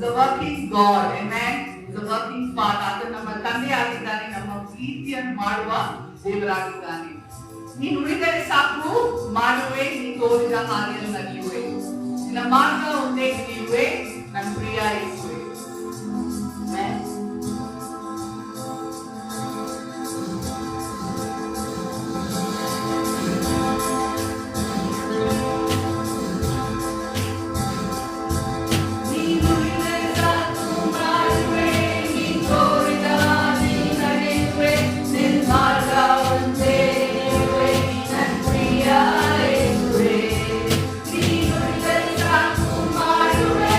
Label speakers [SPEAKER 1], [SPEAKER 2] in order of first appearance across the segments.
[SPEAKER 1] is a working God. Amen. Is a working Father. ಆತ ನಮ್ಮ ತಂದೆ ಆಗಿದ್ದಾನೆ, ನಮ್ಮ ಪ್ರೀತಿಯನ್ನು ಮಾಡುವ ದೇವರಾಗಿದ್ದಾನೆ. ನೀನು ಉಳಿದರೆ ಸಾಕು, ಮಾಡುವೆ, ನೀನು ತೋರಿದ ಹಾದಿಯಲ್ಲಿ ನಡೆಯುವೆ, ನಿನ್ನ ಮಾರ್ಗ ಒಂದೇ ಹಿಡಿಯುವೆ, ನನ್ನ ಪ್ರಿಯ ಯೇಸುವೆ. Amen.
[SPEAKER 2] ಮಾಡುವೆ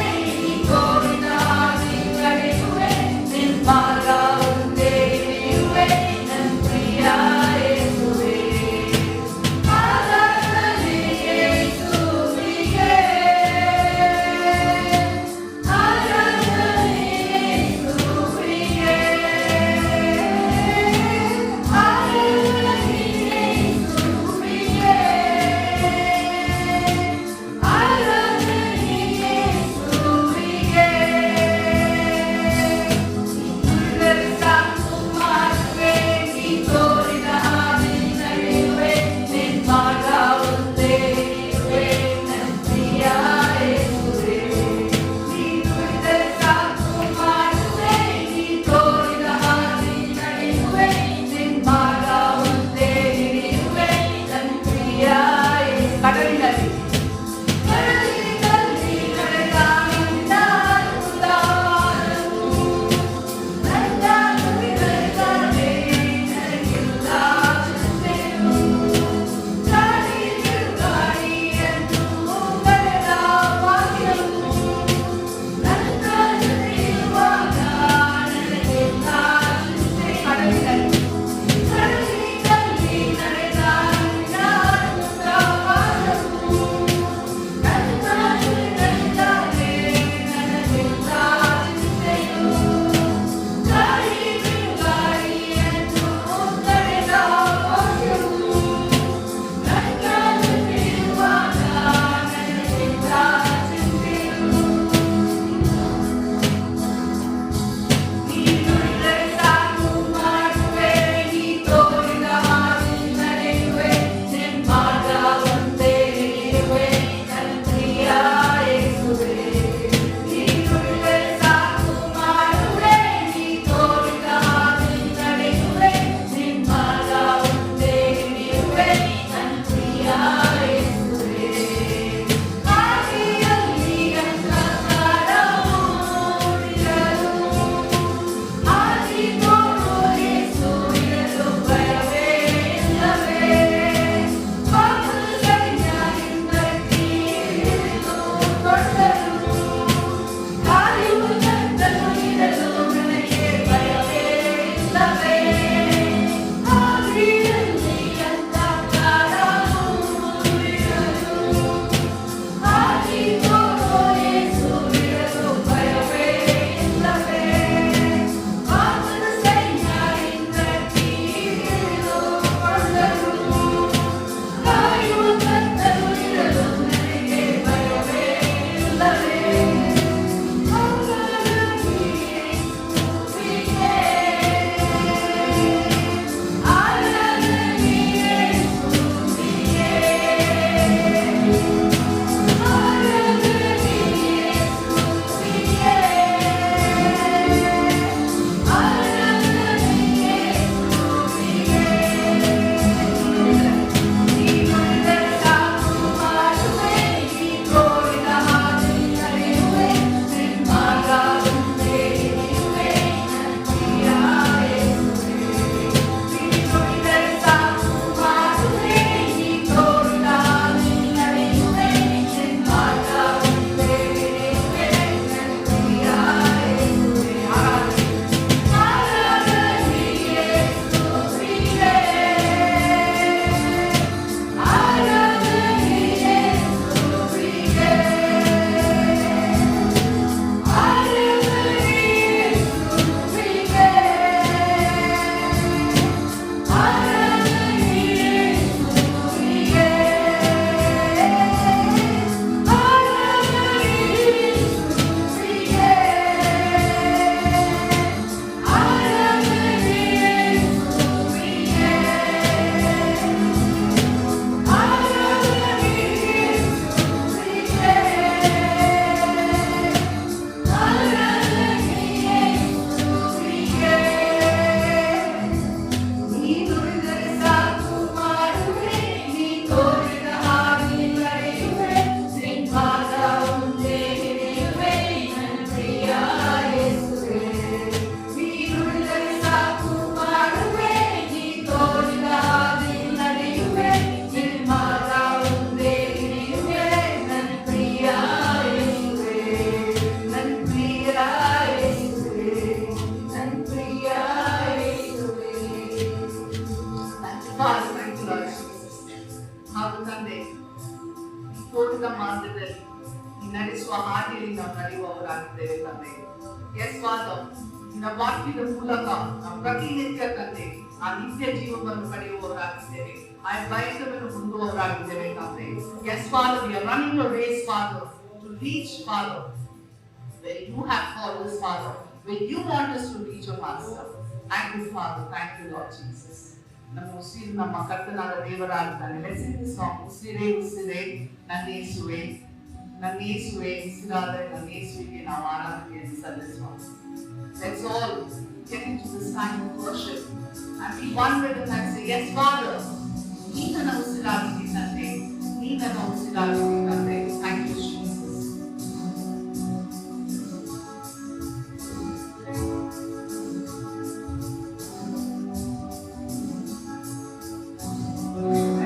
[SPEAKER 1] ನಾವು ನಡೆಯುವವರಾಗಿದ್ದೇವೆ ತಂದೆ. ಎಸ್ ಫಾದರ್, ನಿನ್ನ ವಾಕ್ಯದ ಮೂಲಕ ನಾವು ಪ್ರತಿನಿತ್ಯ ತಂದೆ ಆ ನಿತ್ಯ ಜೀವವನ್ನು ಪಡೆಯುವವರಾಗಿದ್ದೇವೆ, ಆ ಬಯಸವನ್ನು ಹೊಂದುವವರಾಗಿದ್ದೇವೆ ತಂದೆ. Yes Father, we are running a race, Father, to reach, Father, where you have called us, Father, where you want us to reach, O Master. Thank you, Father. Thank you, Lord Jesus. ನಮ್ಮ ಉಸಿರು ನಮ್ಮ ಕರ್ತನಾದ ದೇವರಾಗಿದ್ದಾನೆ. Let's sing this song. ಉಸಿರೇ ಉಸಿರೇ ನನ್ನ ಯೇಸುವೆ, ನನ್ನ ಯೇಸುವೆ, ಉಸಿರಾದ ನನ್ನ ಯೇಸುವಿಗೆ ನಾವು ಆರಾಧನೆಯನ್ನು ಸಲ್ಲಿಸುವ. Let's all get into this time of worship and be one with him and say, yes, Father, ನೀ ನನ್ನ ಉಸಿರಾಗಿದ್ದಿ ತಂದೆ, ನೀ ನನ್ನ ಉಸಿರಾಗಿದ್ದಿ ತಂದೆ. Thank you, Jesus.
[SPEAKER 2] Away.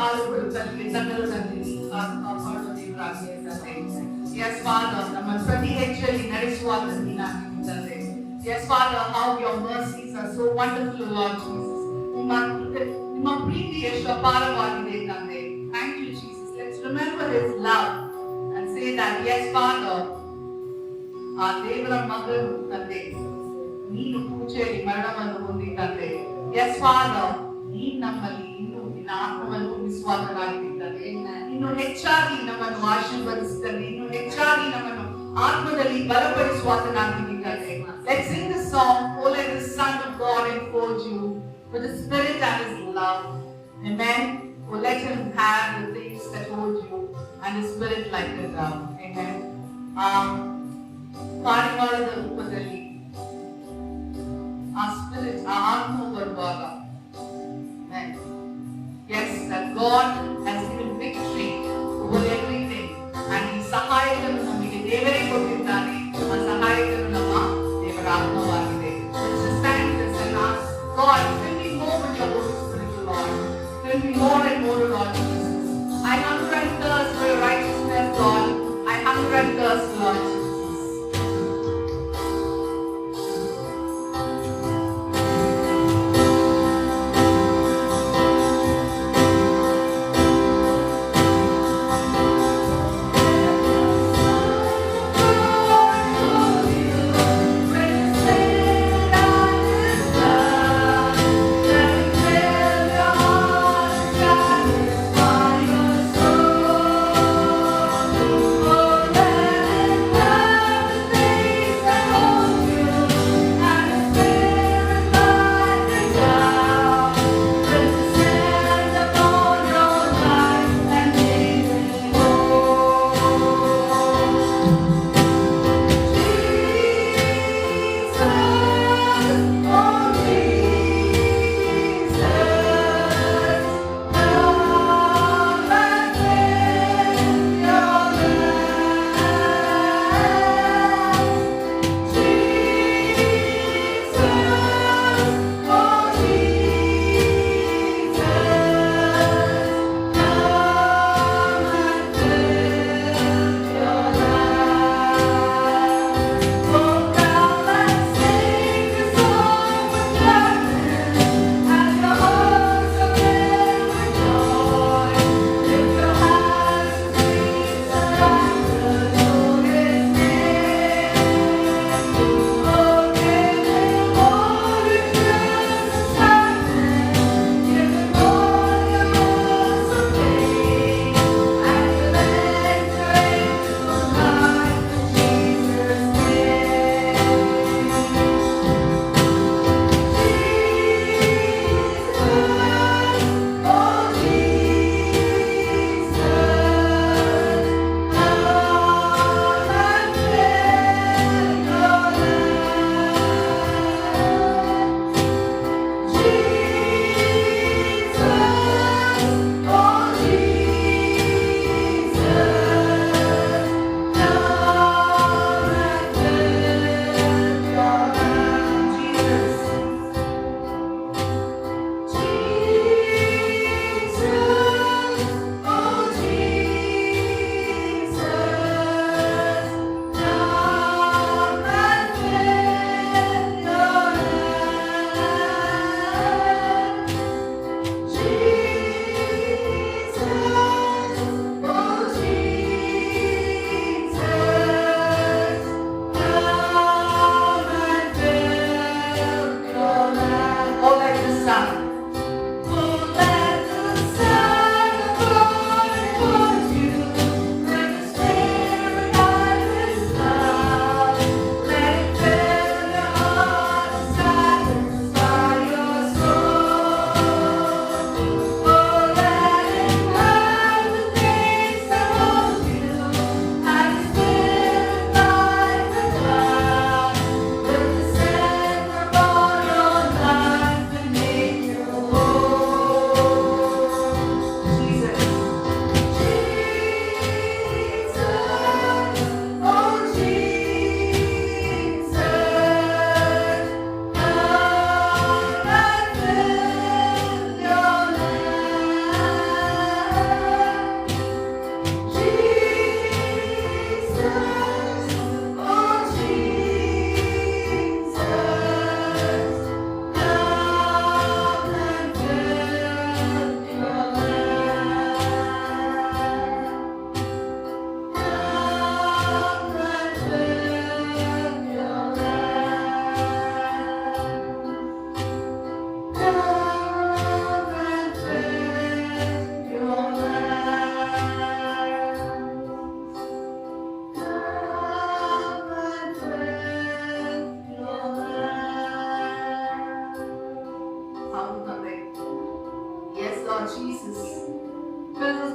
[SPEAKER 1] ಕಾಲುಗಳು ತನಗೆ ತನ್ನದಲ್ಲಿ ಕಾಪಾಡುವ ದೇವರಾಗಿಯೇ ತಂದೆ. Yes, Father, ನಮ್ಮ ಪ್ರತಿ ಹೆಜ್ಜೆಯಲ್ಲಿ ನಡೆಸುವಾಗ ನೀನಾಗಿದ್ದೀ ತಂದೆ. Yes, Father, how your mercies are so wonderful, Lord Jesus. ನಿಮ್ಮ ಪ್ರೀತಿ ಎಷ್ಟು ಅಪಾರವಾಗಿದೆ ತಂದೆ. Thank you, Jesus. Let's remember His love and say that, yes, Father, ಆ ದೇವರ ಮಗನು ತಂದೆ, ನೀನು ಪೂಜೆಯಲ್ಲಿ ಮರಣವನ್ನು ಹೊಂದಿ ತಂದೆ. Yes, Father, ನೀನು ನಮ್ಮಲ್ಲಿ ಇನ್ನು ನಿನ್ನ ಆತ್ಮವನ್ನು ವಿಶ್ವಾಸನಾಗಿದ್ದಾನೆ. ಇನ್ನು ಹೆಚ್ಚಾಗಿ ನಮ್ಮನ್ನು ಆಶೀರ್ವದಿಸಿದ್ದಾನೆ. ಇನ್ನು ಹೆಚ್ಚಾಗಿ ನಮ್ಮನ್ನು ಆತ್ಮದಲ್ಲಿ ಬಲಪಡಿಸುವಾತನಾಗಿದ್ದಾನೆ. Let's sing the song, oh let the Son of God enfold you with the Spirit and His love. Amen. Oh let Him have the things that hold you and His Spirit like the dove. Amen. ಪಾರಿವಾಳದ ರೂಪದಲ್ಲಿ ಆ spirit, ಆ ಆತ್ಮ ಬರುವಾಗ, yes, that God has given victory over everything and ಈ ಸಹಾಯಕನು ನಮಗೆ ದೇವರೇ ಕೊಟ್ಟಿದ್ದಾನೆ. ಆ ಸಹಾಯಕನು ನಮ್ಮ ದೇವರ ಆತ್ಮವಾಗಿದೆ. Let's just thank this and ask God, fill me more with your Holy Spirit, Lord. Fill me more and more, Lord Jesus. I hunger and thirst for your righteousness, God. I hunger and thirst, Lord Jesus.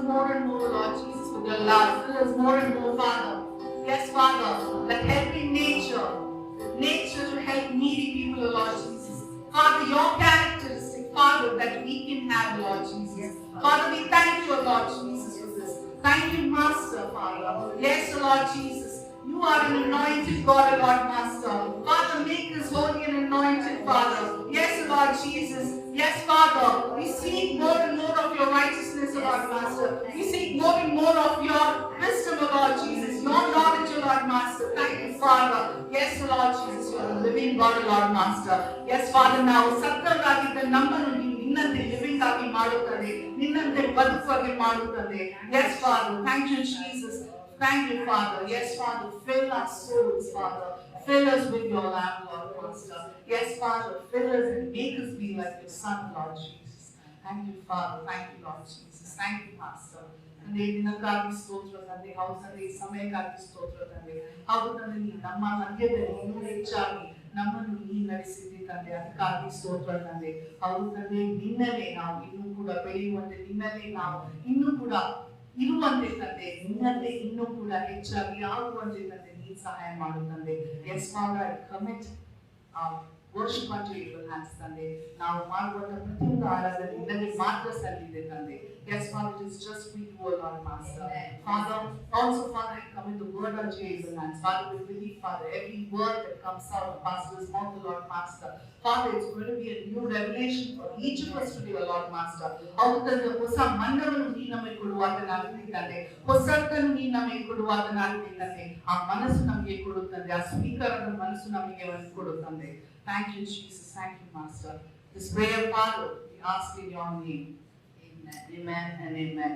[SPEAKER 1] more and more, Lord Jesus, with your love. Fill us more and more, Father. Yes, Father, that helping nature to help needy people, Lord Jesus. Father, your characteristic, Father, that we can have, Lord Jesus. Father, we thank you, Lord Jesus, for this. Thank you, Master, Father. Yes, Lord Jesus. You are an anointed God, Lord Master. Father, make us holy and anointed, Father. Yes, Lord Jesus. Yes, Father. We seek more and more of your righteousness, Lord Master. We seek more and more of your wisdom, Lord Jesus. Your knowledge, Lord Master. Thank you, Father. Yes, Lord Jesus. You are the living God, Lord Master. Yes, Father, now ಸತ್ತವರಾಗಿದ್ದ ನಮ್ಮನ್ನು ನೀವು ನಿನ್ನಂತೆ living ಆಗಿ ಮಾಡುತ್ತದೆ, ನಿನ್ನಂತೆ ಬದುಕಾಗಿ ಮಾಡುತ್ತದೆ. Yes, Father. Thank you, Jesus. Thank you, Father. Yes, Father. Fill our souls, Father. Fill us with your love, Lord Master. Yes, Father. Fill us and make us be like your Son, Lord Jesus. Thank you, Father. Thank you, Lord Jesus. Thank you, Master. ತಂದೆ ದಿನಕ್ಕಾಗಿ ಸ್ತೋತ್ರ ತಂದೆ. ಹೌದು ತಂದೆ, ಈ ಸಮಯಕ್ಕಾಗಿ ಸ್ತೋತ್ರ ತಂದೆ. ಹೌದು ತಂದೆ, ನೀನು ನಮ್ಮ ಮಧ್ಯದಲ್ಲಿ ಇನ್ನೂ ಹೆಚ್ಚಾಗಿ ನಮ್ಮನ್ನು ನೀನು ನಡೆಸಿದ್ದಿ ತಂದೆ. ಅದಕ್ಕಾಗಿ ಸ್ತೋತ್ರ ತಂದೆ. ಹೌದು ತಂದೆ, ನಿನ್ನಲ್ಲೇ ನಾವು ಇನ್ನೂ ಕೂಡ ಬೆಳೆಯುವಂತೆ, ನಿನ್ನಲ್ಲೇ ನಾವು ಇನ್ನೂ ಕೂಡ ಇರುವಂತೆ ತಂದೆ, ನಿನ್ನಲ್ಲೇ ಇನ್ನೂ ಕೂಡ ಹೆಚ್ಚಾಗಿ ಆಗುವಂತೆ ತಂದೆ ನೀನು ಸಹಾಯ ಮಾಡು ತಂದೆ. Yes Father, I commit worship unto your hands ತಂದೆ. ನಾವು ಮಾಡುವಂತ ಪ್ರತಿಯೊಂದು ಆರಾಧನೆ ನಿನಗೆ ಮಾತ್ರ ಸಲ್ಲಿದೆ ತಂದೆ. Yes, Father, it is just for you, O Lord Master. Father, also Father, I commit the word unto your hands. Father, we believe, Father, every word that comes out of Pastor's mouth, O Lord Master. Father, it's going to be a new revelation for each of us today, O Lord Master. ಅವತ್ತಂದ್ರೆ ಹೊಸ ಮನ್ನವನ್ನು ನೀನು ನಮಗೆ ಕೊಡುವಾತನಾಗುತ್ತಿದ್ದಾನೆ, ಹೊಸದನ್ನು ನೀನು ನಮಗೆ ಕೊಡುವಾತನಾಗುತ್ತಿದ್ದಾನೆ. ಆ ಮನಸ್ಸು ನಮಗೆ ಕೊಡುತ್ತದೆ, ಆ ಸ್ವೀಕಾರದ ಮನಸ್ಸು ನಮಗೆ ಕೊಡುತ್ತದೆ. Thank you, Jesus. Thank you, Master. This prayer, Father, we ask in your name. Amen. Amen and amen.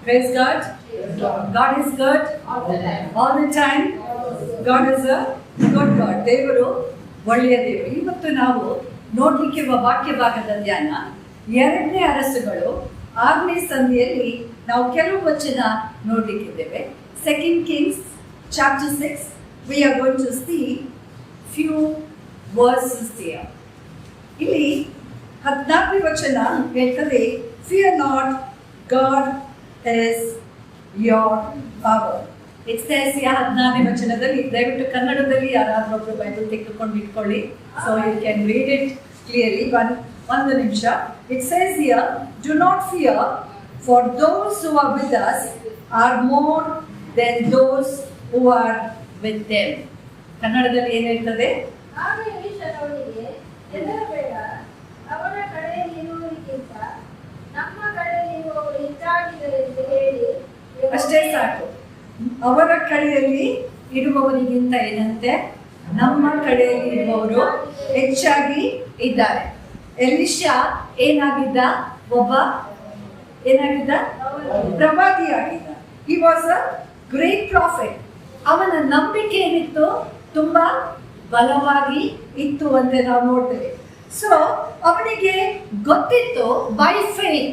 [SPEAKER 2] Praise God. God is good all the time. God is a good God. ದೇವರು ಒಳ್ಳೆಯ ದೇವರು. ಇವತ್ತು ನಾವು ನೋಡ್ಲಿಕ್ಕಿರುವ ವಾಕ್ಯ ಭಾಗದ ಧ್ಯಾನ 2ನೇ ಅರಸುಗಳು 6ನೇ ಸಂಧಿಯಲ್ಲಿ ನಾವು ಕೆಲವು ವಚನ ನೋಡ್ಲಿಕ್ಕಿದ್ದೇವೆ. 2 Kings chapter 6. We are going to see few verses here. ಇಲ್ಲಿ 14ನೇ ವಚನ ಹೇಳ್ತದೆ, fear not, God is your power. It says here 14ನೇ ವಚನದಲ್ಲಿ, ದಯವಿಟ್ಟು ಕನ್ನಡದಲ್ಲಿ ಯಾರಾದ್ರೂ ಒಬ್ರು ಬೈಬಲ್ ತೆಗೆದುಕೊಂಡು ಇಟ್ಕೊಳ್ಳಿ, so you can read it clearly. ಒಂದು ನಿಮಿಷ. It says here, do not fear, for those who are with us are more than those who are with them. ಕನ್ನಡದಲ್ಲಿ ಏನು ಹೇಳ್ತದೆ?
[SPEAKER 3] ಅವರ ಕಡೆಯಲ್ಲಿರುವವರಿಗಿಂತ ನಮ್ಮ ಕಡೆಯಲ್ಲಿರುವವರು ಹೆಚ್ಚಾಗಿದ್ದಾರೆ ಎಂದು ಹೇಳಿ.
[SPEAKER 2] ಅಷ್ಟೇ ಸಾಕು. ಅವರ ಕಡೆಯಲ್ಲಿ ಇರುವವರಿಗಿಂತ ಏನಂತೆ? ನಮ್ಮ ಕಡೆಯಲ್ಲಿ ಇರುವವರು ಹೆಚ್ಚಾಗಿ ಇದ್ದಾರೆ. ಎಲಿಷಾ ಏನಾಗಿದ್ದ? ಪ್ರವಾದಿಯಾಗಿದ್ದ. He was a great prophet. ಅವನ ನಂಬಿಕೆ ಏನಿತ್ತು? ತುಂಬಾ ಬಲವಾಗಿ ಇತ್ತು ಅಂತ ನಾವು ನೋಡ್ತೇವೆ. ಸೊ ಅವನಿಗೆ ಗೊತ್ತಿತ್ತು, by faith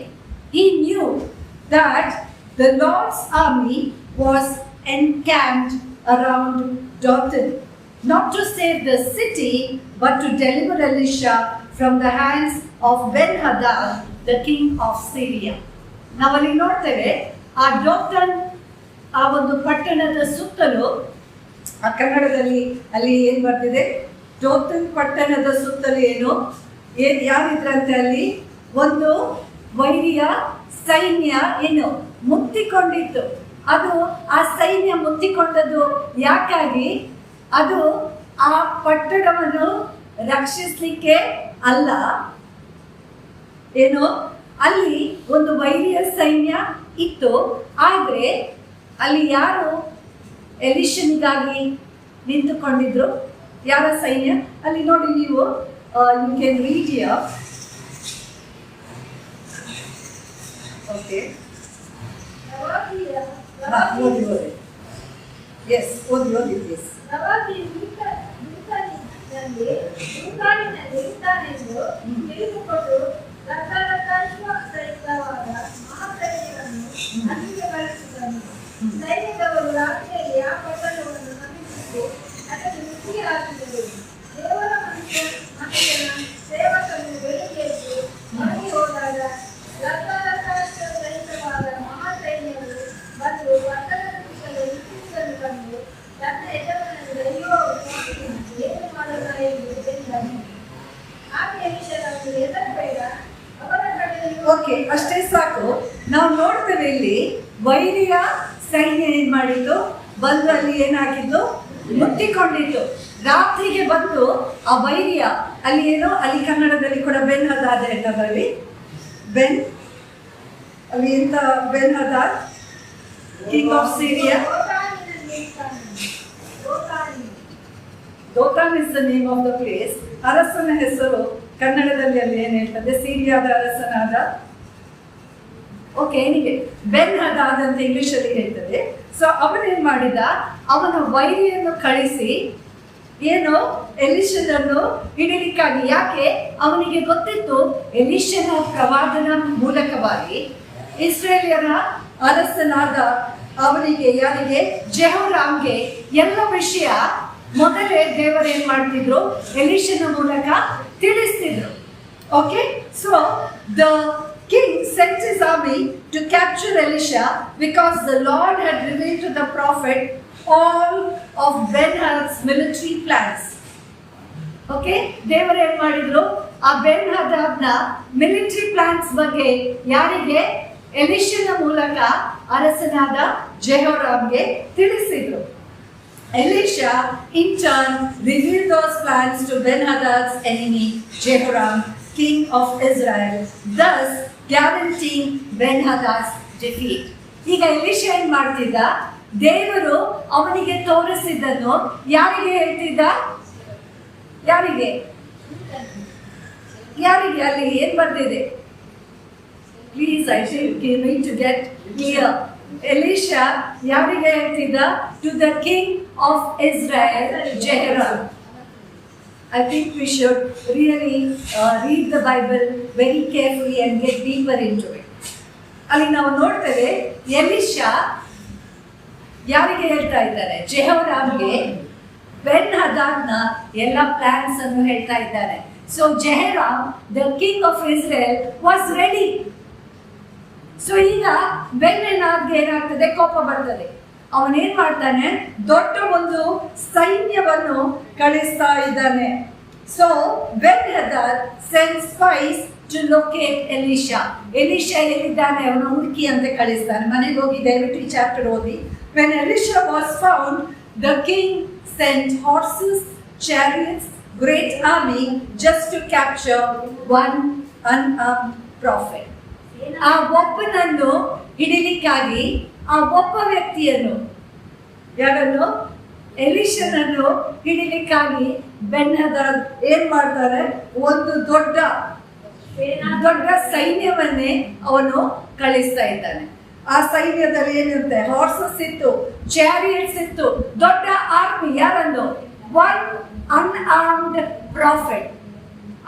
[SPEAKER 2] he knew that the Lord's army was encamped around Dothan, not to save the city but to deliver Elisha from the hands of Ben-Hadad, the king of Syria. ನಾವಲ್ಲಿ ನೋಡ್ತೇವೆ, ಆ ಡೋಥನ್ ಆ ಒಂದು ಪಟ್ಟಣದ ಸುತ್ತಲೂ, ಆ ಕನ್ನಡದಲ್ಲಿ ಅಲ್ಲಿ ಏನು ಬರ್ತಿದೆ? ಡೋಥನ್ ಪಟ್ಟಣದ ಸುತ್ತಲೂ ಯಾರಿದ್ರಂತೆ? ಅಲ್ಲಿ ಒಂದು ವೈರಿಯ ಸೈನ್ಯ ಮುತ್ತಿಕೊಂಡಿತ್ತು. ಅದು ಆ ಸೈನ್ಯ ಮುತ್ತಿಕೊಂಡದ್ದು ಯಾಕಾಗಿ? ಅದು ಆ ಪಟ್ಟಣವನ್ನು ರಕ್ಷಿಸ್ಲಿಕ್ಕೆ ಅಲ್ಲ. ಏನು, ಅಲ್ಲಿ ಒಂದು ವೈರಿಯ ಸೈನ್ಯ ಇತ್ತು. ಆದ್ರೆ ಅಲ್ಲಿ ಯಾರು ಎಲಿಷನಿಗಾಗಿ ನಿಂತುಕೊಂಡಿದ್ರು? ಯಾರ ಸೈನ್ಯ? ಅಲ್ಲಿ ನೋಡಿ ನೀವು, you can read here. Okay, ಓದಿ ಎಸ್, ಓದಿ ಪ್ಲೀಸ್.
[SPEAKER 3] ಇರುತ್ತಾನೆಂದು ತಿಳಿದುಕೊಂಡು ಸಹಿತವಾದ ಮಹಾಸೈನ್ಯವನ್ನು ಅಲ್ಲಿಗೆ ಕಳಿಸಿದನು. ಸೈನ್ಯದವರು ರಾತ್ರಿಯಲ್ಲಿ ಆ ಪಟ್ಟಣವನ್ನು ಸಮೀಪಿಸಿ ಅದನ್ನು ಮುತ್ತಿಗೆ ಹಾಕಿದರು. ದೇವರ ಮನುಷ್ಯನ ಸೇವಕನು ಬೆಳಿಗ್ಗೆ ಎದ್ದು ಮನೆಗೆ ಹೋದಾಗ ಸಹಿತವಾದ ಮಹಾಸೈನ್ಯವು ಬಂದು ಪಟ್ಟಣದ ಸುತ್ತಲೂ ನಿಂತಿರುವುದನ್ನು ಕಂಡು ತನ್ನ ಯಜಮಾನನಿಗೆ ಅಯ್ಯೋ ಏನು ಮಾಡೋಣ ಎಂದು ಹೇಳಿದನು. ಆಗ ಎಲೀಷನು ಹೆದರಬೇಡ, ಅವರ ಕಡೆಯಲ್ಲಿ
[SPEAKER 2] ಓಕೆ, ಅಷ್ಟೇ ಸಾಕು. ನಾವು ನೋಡ್ತೇವೆ ಇಲ್ಲಿ ವೈರಿಯ ಸೈನ್ಯ ಏನ್ ಮಾಡಿದ್ದು, ಬಂದು ಅಲ್ಲಿ ಏನಾಗಿದ್ದು, ಮುತ್ತಿಕೊಂಡಿತ್ತು. ರಾತ್ರಿಗೆ ಬಂದು ಆ ವೈರಿಯ ಅಲ್ಲಿ ಏನೋ, ಅಲ್ಲಿ ಕನ್ನಡದಲ್ಲಿ ಕೂಡ ಬೆನ್ ಹದಾದ್ ಹೇಳ್ತಾರೆ. ಬೆನ್ ಅಲ್ಲಿ ಎಂತ, Ben Hadad king of Syria. Dothan is the name of the place. ಅರಸನ ಹೆಸರು ಕನ್ನಡದಲ್ಲಿ ಅಲ್ಲಿ ಏನ್ ಹೇಳ್ತದೆ, ಸಿರಿಯಾದ ಅರಸನಾದ, ಓಕೆ, ಏನಿಗೆ ಬೆನ್ ಹದಾದ್ ಅಂತ ಇಂಗ್ಲಿಷ್ ಅಲ್ಲಿ ಹೇಳ್ತದೆ. ಸೊ ಅವನೇನ್ ಮಾಡಿದ, ಅವನ ವೈರಿಯನ್ನು ಕಳಿಸಿ ಏನು ಎಲಿಷನನ್ನು ಹಿಡಿಲಿಕ್ಕಾಗಿ. ಯಾಕೆ? ಅವನಿಗೆ ಗೊತ್ತಿತ್ತು ಎಲಿಷನ ಪ್ರವಾದನ ಮೂಲಕವಾಗಿ ಇಸ್ರೇಲಿಯರ ಅರಸನಾದ ಅವನಿಗೆ, ಯಾರಿಗೆ, ಜೆಹೋರಾಮ್ಗೆ ಎಲ್ಲ ವಿಷಯ ಮೊದಲೇ ದೇವರು ಏನ್ ಮಾಡ್ತಿದ್ರು, ಎಲಿಷನ ಮೂಲಕ ತಿಳಿಸ್ತಿದ್ರು. Okay, so the king sent his army to capture Elisha because the Lord had revealed to the prophet all of Ben-Hadad's military plans. Okay, ದೇವರು ಏನ್ ಮಾಡಿದ್ರು, ಆ ಬೆನ್ ಹದಾದ್ನ ಮಿಲಿಟರಿ ಪ್ಲಾನ್ಸ್ ಬಗ್ಗೆ ಯಾರಿಗೆ, ಎಲಿಷನ ಮೂಲಕ ಅರಸನಾದ ಜೆಹೋರಾಮ್ಗೆ ತಿಳಿಸಿದ್ರು. Elisha in turn revealed those plans to Ben-Hadad's enemy Jehoram, king of Israel, thus guaranteeing Ben-Hadad's defeat. ಈಗ ಎಲಿಷಾ ಏನ್ ಮಾಡ್ತಿದ್ದ, ದೇವರು ಅವನಿಗೆ ತೋರಿಸಿದ್ದನ್ನು ಯಾರಿಗೆ ಹೇಳ್ತಿದ್ದ, ಯಾರಿಗೆ ಅಲ್ಲಿ ಏನ್ ಬರ್ತಿದೆ, please I need to get clear. Elisha ಯಾರಿಗೆ ಹೇಳ್ತಿದ್ದ, to the king of Israel Jehoram. I think we should really read the Bible very carefully and get deeper into it. ಅಲ್ಲಿ ನಾವು ನೋಡ್ತೇವೆ, ಎಲಿಷಾ ಯಾರಿಗೆ ಹೇಳ್ತಾ ಇದ್ದಾರೆ, ಜೆಹೋರಾಮ್ಗೆ ಬೆನ್ ಹದಾದ್ನ ಎಲ್ಲ ಪ್ಲಾನ್ಸ್ ಅನ್ನು ಹೇಳ್ತಾ ಇದ್ದಾರೆ. So Jehoram, the king of Israel, was ready. So ಈಗ ಬೆನ್ ಹದಾದ್ಗೆ ಏನಾಗ್ತದೆ, ಕೋಪ ಬರ್ತದೆ. ಅವನೇನ್ ಮಾಡ್ತಾನೆ, ದೊಡ್ಡ ಒಂದು ಸೈನ್ಯವನ್ನು ಕಳಿಸ್ತಾ ಇದ್ದಾನೆ. So Ben Hadad sends spies to locate Elisha. ಎಲಿಷಾ ಎಲ್ಲಿದ್ದಾನೆ ಅವನು ಹುಡುಕಿ ಅಂತ ಕಳಿಸ್ತಾನೆ. ಮನೆಗೆ ಹೋಗಿ ದಯವಿಟ್ಟು ಈ ಚಾಪ್ಟರ್ ಓದಿ. When Elisha was found, the king sent horses, chariots, great army just to capture one unarmed prophet. ಆ ಒಬ್ಬನನ್ನು ಹಿಡಿಲಿಕ್ಕಾಗಿ, ಆ ಒಬ್ಬ ವ್ಯಕ್ತಿಯನ್ನು, ಯಾರನ್ನು, ಎಲಿಷನನ್ನು ಹಿಡಿಲಿಕ್ಕಾಗಿ ಬೆನ್ ಹದಾದ್ ಏನ್ ಮಾಡ್ತಾರೆ, ಒಂದು ದೊಡ್ಡ ಸೈನ್ಯವನ್ನೇ ಅವನು ಕಳಿಸ್ತಾ ಇದ್ದಾನೆ. ಆ ಸೈನ್ಯದಲ್ಲಿ ಏನಿರುತ್ತೆ, ಹಾರ್ಸಸ್ ಇತ್ತು, ಚಾರಿಯಟ್ಸ್ ಇತ್ತು, ದೊಡ್ಡ ಆರ್ಮಿ. ಯಾರನ್ನು, ಒನ್ ಅನ್ಆರ್ಮ್ಡ್ ಪ್ರಾಫಿಟ್.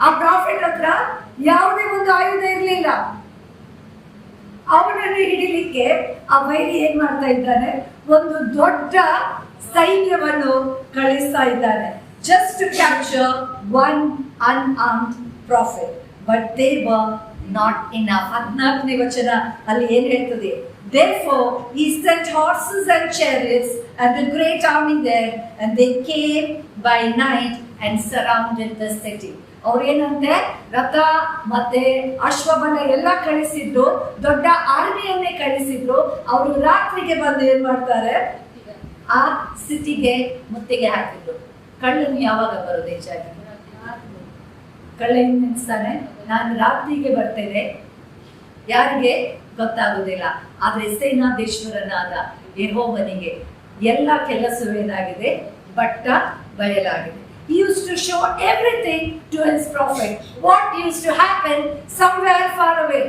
[SPEAKER 2] ಆ ಪ್ರಾಫಿಟ್ ಹತ್ರ ಯಾವುದೇ ಒಂದು ಆಯುಧ ಇರಲಿಲ್ಲ. ಅವನನ್ನು ಹಿಡಿಲಿಕ್ಕೆ ಆ ವೈರಿ ಏನ್ ಮಾಡ್ತಾ ಇದ್ದಾನೆ, ಒಂದು ದೊಡ್ಡ ಸೈನ್ಯವನ್ನು ಕಳಿಸ್ತಾ ಇದ್ದಾನೆ. Just to capture one unarmed prophet. But they were not enough. 14ನೇ ವಚನ ಅಲ್ಲಿ ಏನ್ ಹೇಳ್ತದೆ, therefore he sent horses and chariots and a great army there, and they came by night and surrounded the city. ಅವ್ರೇನಂತೆ, ರಥ ಮತ್ತೆ ಅಶ್ವಬಲ ಎಲ್ಲ ಕಳಿಸಿದ್ರು, ದೊಡ್ಡ ಆರ್ಮಿಯನ್ನೇ ಕಳಿಸಿದ್ರು. ಅವರು ರಾತ್ರಿಗೆ ಬಂದು ಏನ್ ಮಾಡ್ತಾರೆ, ಆ ಸಿಟಿಗೆ ಮುತ್ತಿಗೆ ಹಾಕಿದ್ರು. ಕಳ್ಳನು ಯಾವಾಗ ಬರೋದು ಹೆಚ್ಚಾಗಿ? ಕಳ್ಳೆಯನ್ನು ನಿಲ್ಲಿಸ್ತಾನೆ. ನಾನು ರಾತ್ರಿಗೆ ಬರ್ತೇನೆ, ಯಾರಿಗೆ ಗೊತ್ತಾಗುವುದಿಲ್ಲ, ಆದರೆ ಸೇನಾಧೀಶ್ವರನಾದ ಯೆಹೋವನಿಗೆ ಎಲ್ಲ ಕೆಲಸವೇನಾಗಿದೆ, ಬಟ್ಟ ಬಯಲಾಗಿದೆ. He used to show everything to his prophet. What used to happen somewhere far away.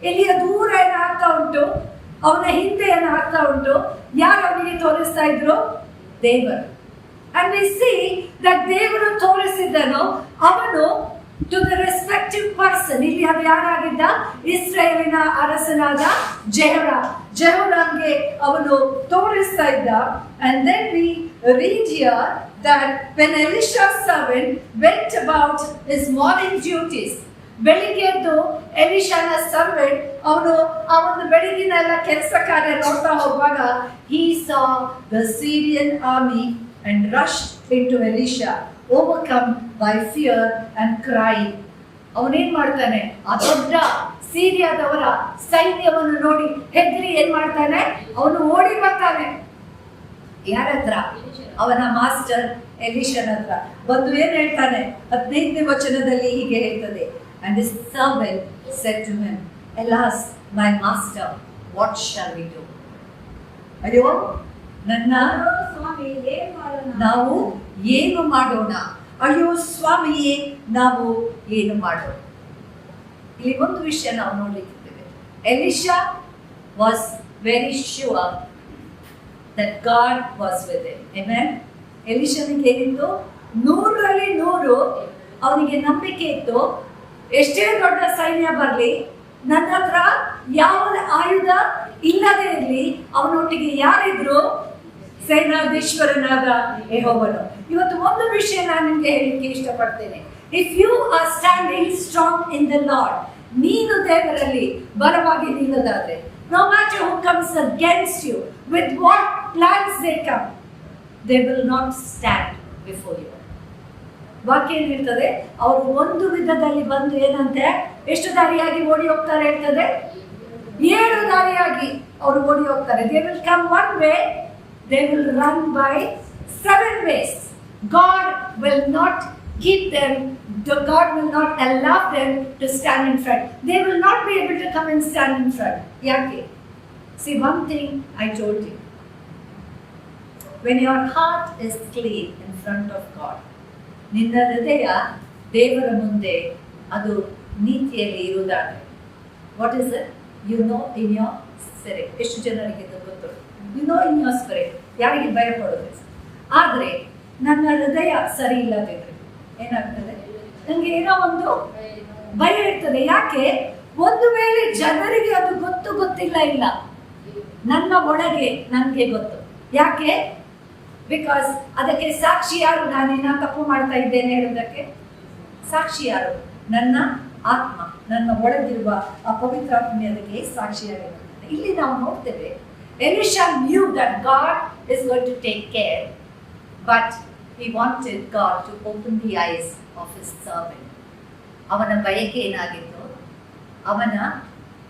[SPEAKER 2] ಎಲ್ಲಿಯ ದೂರ ಏನಾಗ್ತಾ ಉಂಟು, ಅವನ ಹಿಂದೆ ಏನಾಗ್ತಾ ಉಂಟು, ಯಾರು ಅವನಿಗೆ ತೋರಿಸ್ತಾ ಇದ್ರು? ದೇವರು. And we see that ದೇವರು ತೋರಿಸಿದ್ದನು ಅವನು to the respective person. ಇಲ್ಲಿ ಅದು ಯಾರಾಗಿದ್ದ? ಇಸ್ರಾಯೇಲಿನ ಅರಸನಾದ ಜೆಹೋರಾಮ್ಗೆ ಅವನು ತೋರಿಸ್ತಾ ಇದ್ದ. And then we read here that when Elisha's servant went about his morning duties, ಬೆಳಿಗ್ಗೆ ಎದ್ದು ಎಲಿಶಾನ ಸರ್ವೆಂಟ್ ಅವನು ಆ ಒಂದು ಬೆಳಗಿನ ಎಲ್ಲ ಕೆಲಸ ಕಾರ್ಯ ನೋಡ್ತಾ ಹೋಗುವಾಗ he saw the Syrian army and rushed into Elisha, overcome by fear and crying. ಅವನೇನ್ ಮಾಡ್ತಾನೆ, ಆ ದೊಡ್ಡ ಸೀರಿಯಾದವರ ಸೈನ್ಯವನ್ನು ನೋಡಿ ಹೆದರಿ ಏನ್ ಮಾಡ್ತಾನೆ, ಅವನು ಓಡಿ ಬರ್ತಾನೆ. ಯಾರ ಹತ್ರ? ಅವನ ಮಾಸ್ಟರ್ ಎಲಿಶನ ಹತ್ರ ಬಂದು ಏನ್ ಹೇಳ್ತಾನೆ, 15ನೇ ವಚನದಲ್ಲಿ ಹೀಗೆ ಹೇಳ್ತದೆ, and his servant said to him, alas my master, what shall we do? ಅಯ್ಯೋ ನನ್ನ
[SPEAKER 3] ಸ್ವಾಮಿ, ಏನು ಮಾಡೋಣ?
[SPEAKER 2] ನಾವು ಏನು ಮಾಡೋಣ? ಅಯ್ಯೋ ಸ್ವಾಮಿಯೇ, ನಾವು ಏನು ಮಾಡೋಣ? ಇಲ್ಲಿ ಒಂದು ವಿಷಯ ನಾವು ನೋಡ್ಲಿಕ್ಕಿದ್ದೇವೆ. ಎಲಿಶಾ was very sure that God was with him. Amen. ಎಲಿಶನಿಗೆ ಏನಿತ್ತು? 100ರಲ್ಲಿ 100 ಅವನಿಗೆ ನಂಬಿಕೆ ಇತ್ತು. ಎಷ್ಟೇ ದೊಡ್ಡ ಸೈನ್ಯ ಬರಲಿ, ನನ್ನ ಹತ್ರ ಯಾವ ಆಯುಧ ಇಲ್ಲದೆ ಇರಲಿ, ಅವನೊಟ್ಟಿಗೆ ಯಾರಿದ್ರು? ಸೇನಾಧೀಶ್ವರನಾದ ಯೆಹೋವನು. ಇವತ್ತು ಒಂದು ವಿಷಯ ನಾನು ನಿಮಗೆ ಹೇಳಲಿಕ್ಕೆ ಇಷ್ಟಪಡ್ತೇನೆ. If you are standing strong in the Lord, ನೀನು ದೇವರಲ್ಲಿ ಬಲವಾಗಿ ನಿಲ್ಲೋದಾದ್ರೆ, no matter who comes against you, with what plans they come, they will not stand before you. ವಾಕ್ಯ ಏನ್ ಹೇಳ್ತದೆ? ಅವರು ಒಂದು ವಿಧದಲ್ಲಿ ಬಂದು ಏನಂತೆ, ಎಷ್ಟು ದಾರಿಯಾಗಿ ಓಡಿ ಹೋಗ್ತಾರೆ ಹೇಳ್ತದೆ? 7 ದಾರಿಯಾಗಿ ಅವರು ಓಡಿ ಹೋಗ್ತಾರೆ. They will come one way, they will run by 7 ways. God will not keep them, God will not allow them to stand in front. They will not be able to come and stand in front. Yake? See, one thing I told you. When your heart is clean in front of God, ನಿನ್ನ ಹೃದಯ ದೇವರ ಮುಂದೆ ಅದು ನೀತಿಯಲ್ಲಿ ಇರುವುದಾದ್ರೆ, what is it? You know in your spirit. ಎಷ್ಟು ಜನರಿಗೆ ಇದು ಗೊತ್ತು? You know in your spirit. ಯಾರಿಗೆ ಭಯ ಪಡೋದು? ಆದರೆ ನನ್ನ ಹೃದಯ ಸರಿ ಇಲ್ಲದಿದ್ರೆ ಏನಾಗ್ತದೆ? ನನಗೆ ಏನೋ ಒಂದು ಭಯ ಇರ್ತದೆ. ಯಾಕೆ? ಒಂದು ವೇಳೆ ಜನರಿಗೆ ಅದು ಗೊತ್ತಿಲ್ಲ ಇಲ್ಲ, ನನ್ನ ಒಳಗೆ ನನಗೆ ಗೊತ್ತು. ಯಾಕೆ? ಬಿಕಾಸ್ ಅದಕ್ಕೆ ಸಾಕ್ಷಿ ಯಾರು? ನಾನೇನ ತಪ್ಪು ಮಾಡ್ತಾ ಇದ್ದೇನೆ ಹೇಳೋದಕ್ಕೆ ಸಾಕ್ಷಿ ಯಾರು? ನನ್ನ ಆತ್ಮ, ನನ್ನ ಒಳಗಿರುವ ಆ ಪವಿತ್ರಾತ್ಮೆ ಅದಕ್ಕೆ ಸಾಕ್ಷಿಯಾಗಿರುತ್ತದೆ. ಇಲ್ಲಿ ನಾವು ನೋಡ್ತೇವೆ, ಎಲಿಶಾ knew that God is going to take care, but he wanted God to open the eyes of his servant. ಅವನ ಬಯಕೆ ಏನಾಗಿತ್ತು? ಅವನ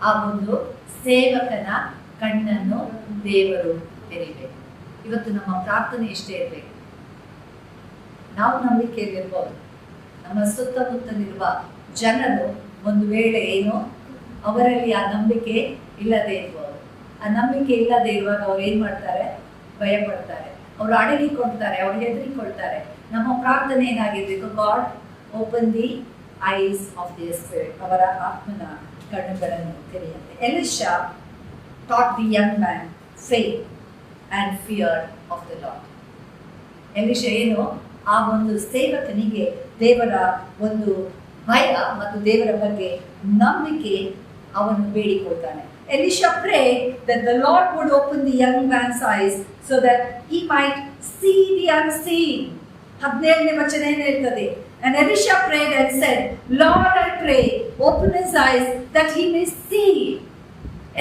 [SPEAKER 2] ಆ ಒಂದು ಸೇವಕನ ಕಣ್ಣನ್ನು ದೇವರು ತೆರಿಬೇಕು. ಇವತ್ತು ನಮ್ಮ ಪ್ರಾರ್ಥನೆ ಎಷ್ಟೇ ಇರಬೇಕು, ನಾವು ನಂಬಿಕೆಯಲ್ಲಿರ್ಬೋದು, ನಮ್ಮ ಸುತ್ತಮುತ್ತಲಿರುವ ಜನರು ಒಂದು ವೇಳೆ ಏನು ಅವರಲ್ಲಿ ಆ ನಂಬಿಕೆ ಇಲ್ಲದೆ ಇರ್ಬೋದು. ಆ ನಂಬಿಕೆ ಇಲ್ಲದೆ ಇರುವಾಗ ಅವ್ರು ಏನು ಮಾಡ್ತಾರೆ? ಭಯ ಪಡ್ತಾರೆ, ಅವರು ಅಡಗಿಕೊಳ್ತಾರೆ, ಅವ್ರು ಹೆದರಿಕೊಳ್ತಾರೆ. ನಮ್ಮ ಪ್ರಾರ್ಥನೆ ಏನಾಗಿರ್ಬೇಕು? God open the eyes of the spirit, ಅವರ ಆತ್ಮನ ಕಣ್ಣುಗಳನ್ನು ತೆರೆಯುತ್ತೆ. ಎಲಿಶಾ taught the young man faith and fear of the Lord. ಎಲಿಶಾ ಏನು? ಆ ಒಂದು ಸೇವಕನಿಗೆ ದೇವರ ಒಂದು ಭಯ ಮತ್ತು ದೇವರ ಬಗ್ಗೆ ನಂಬಿಕೆ ಅವನು ಬೇಡಿಕೊಳ್ತಾನೆ. Elisha prayed that the Lord would open the young man's eyes so that he might see the unseen. 17ನೇ ವಚನ ಏನು ಹೇಳ್ತದೆ? And Elisha prayed and said, Lord, I pray, open his eyes that he may see.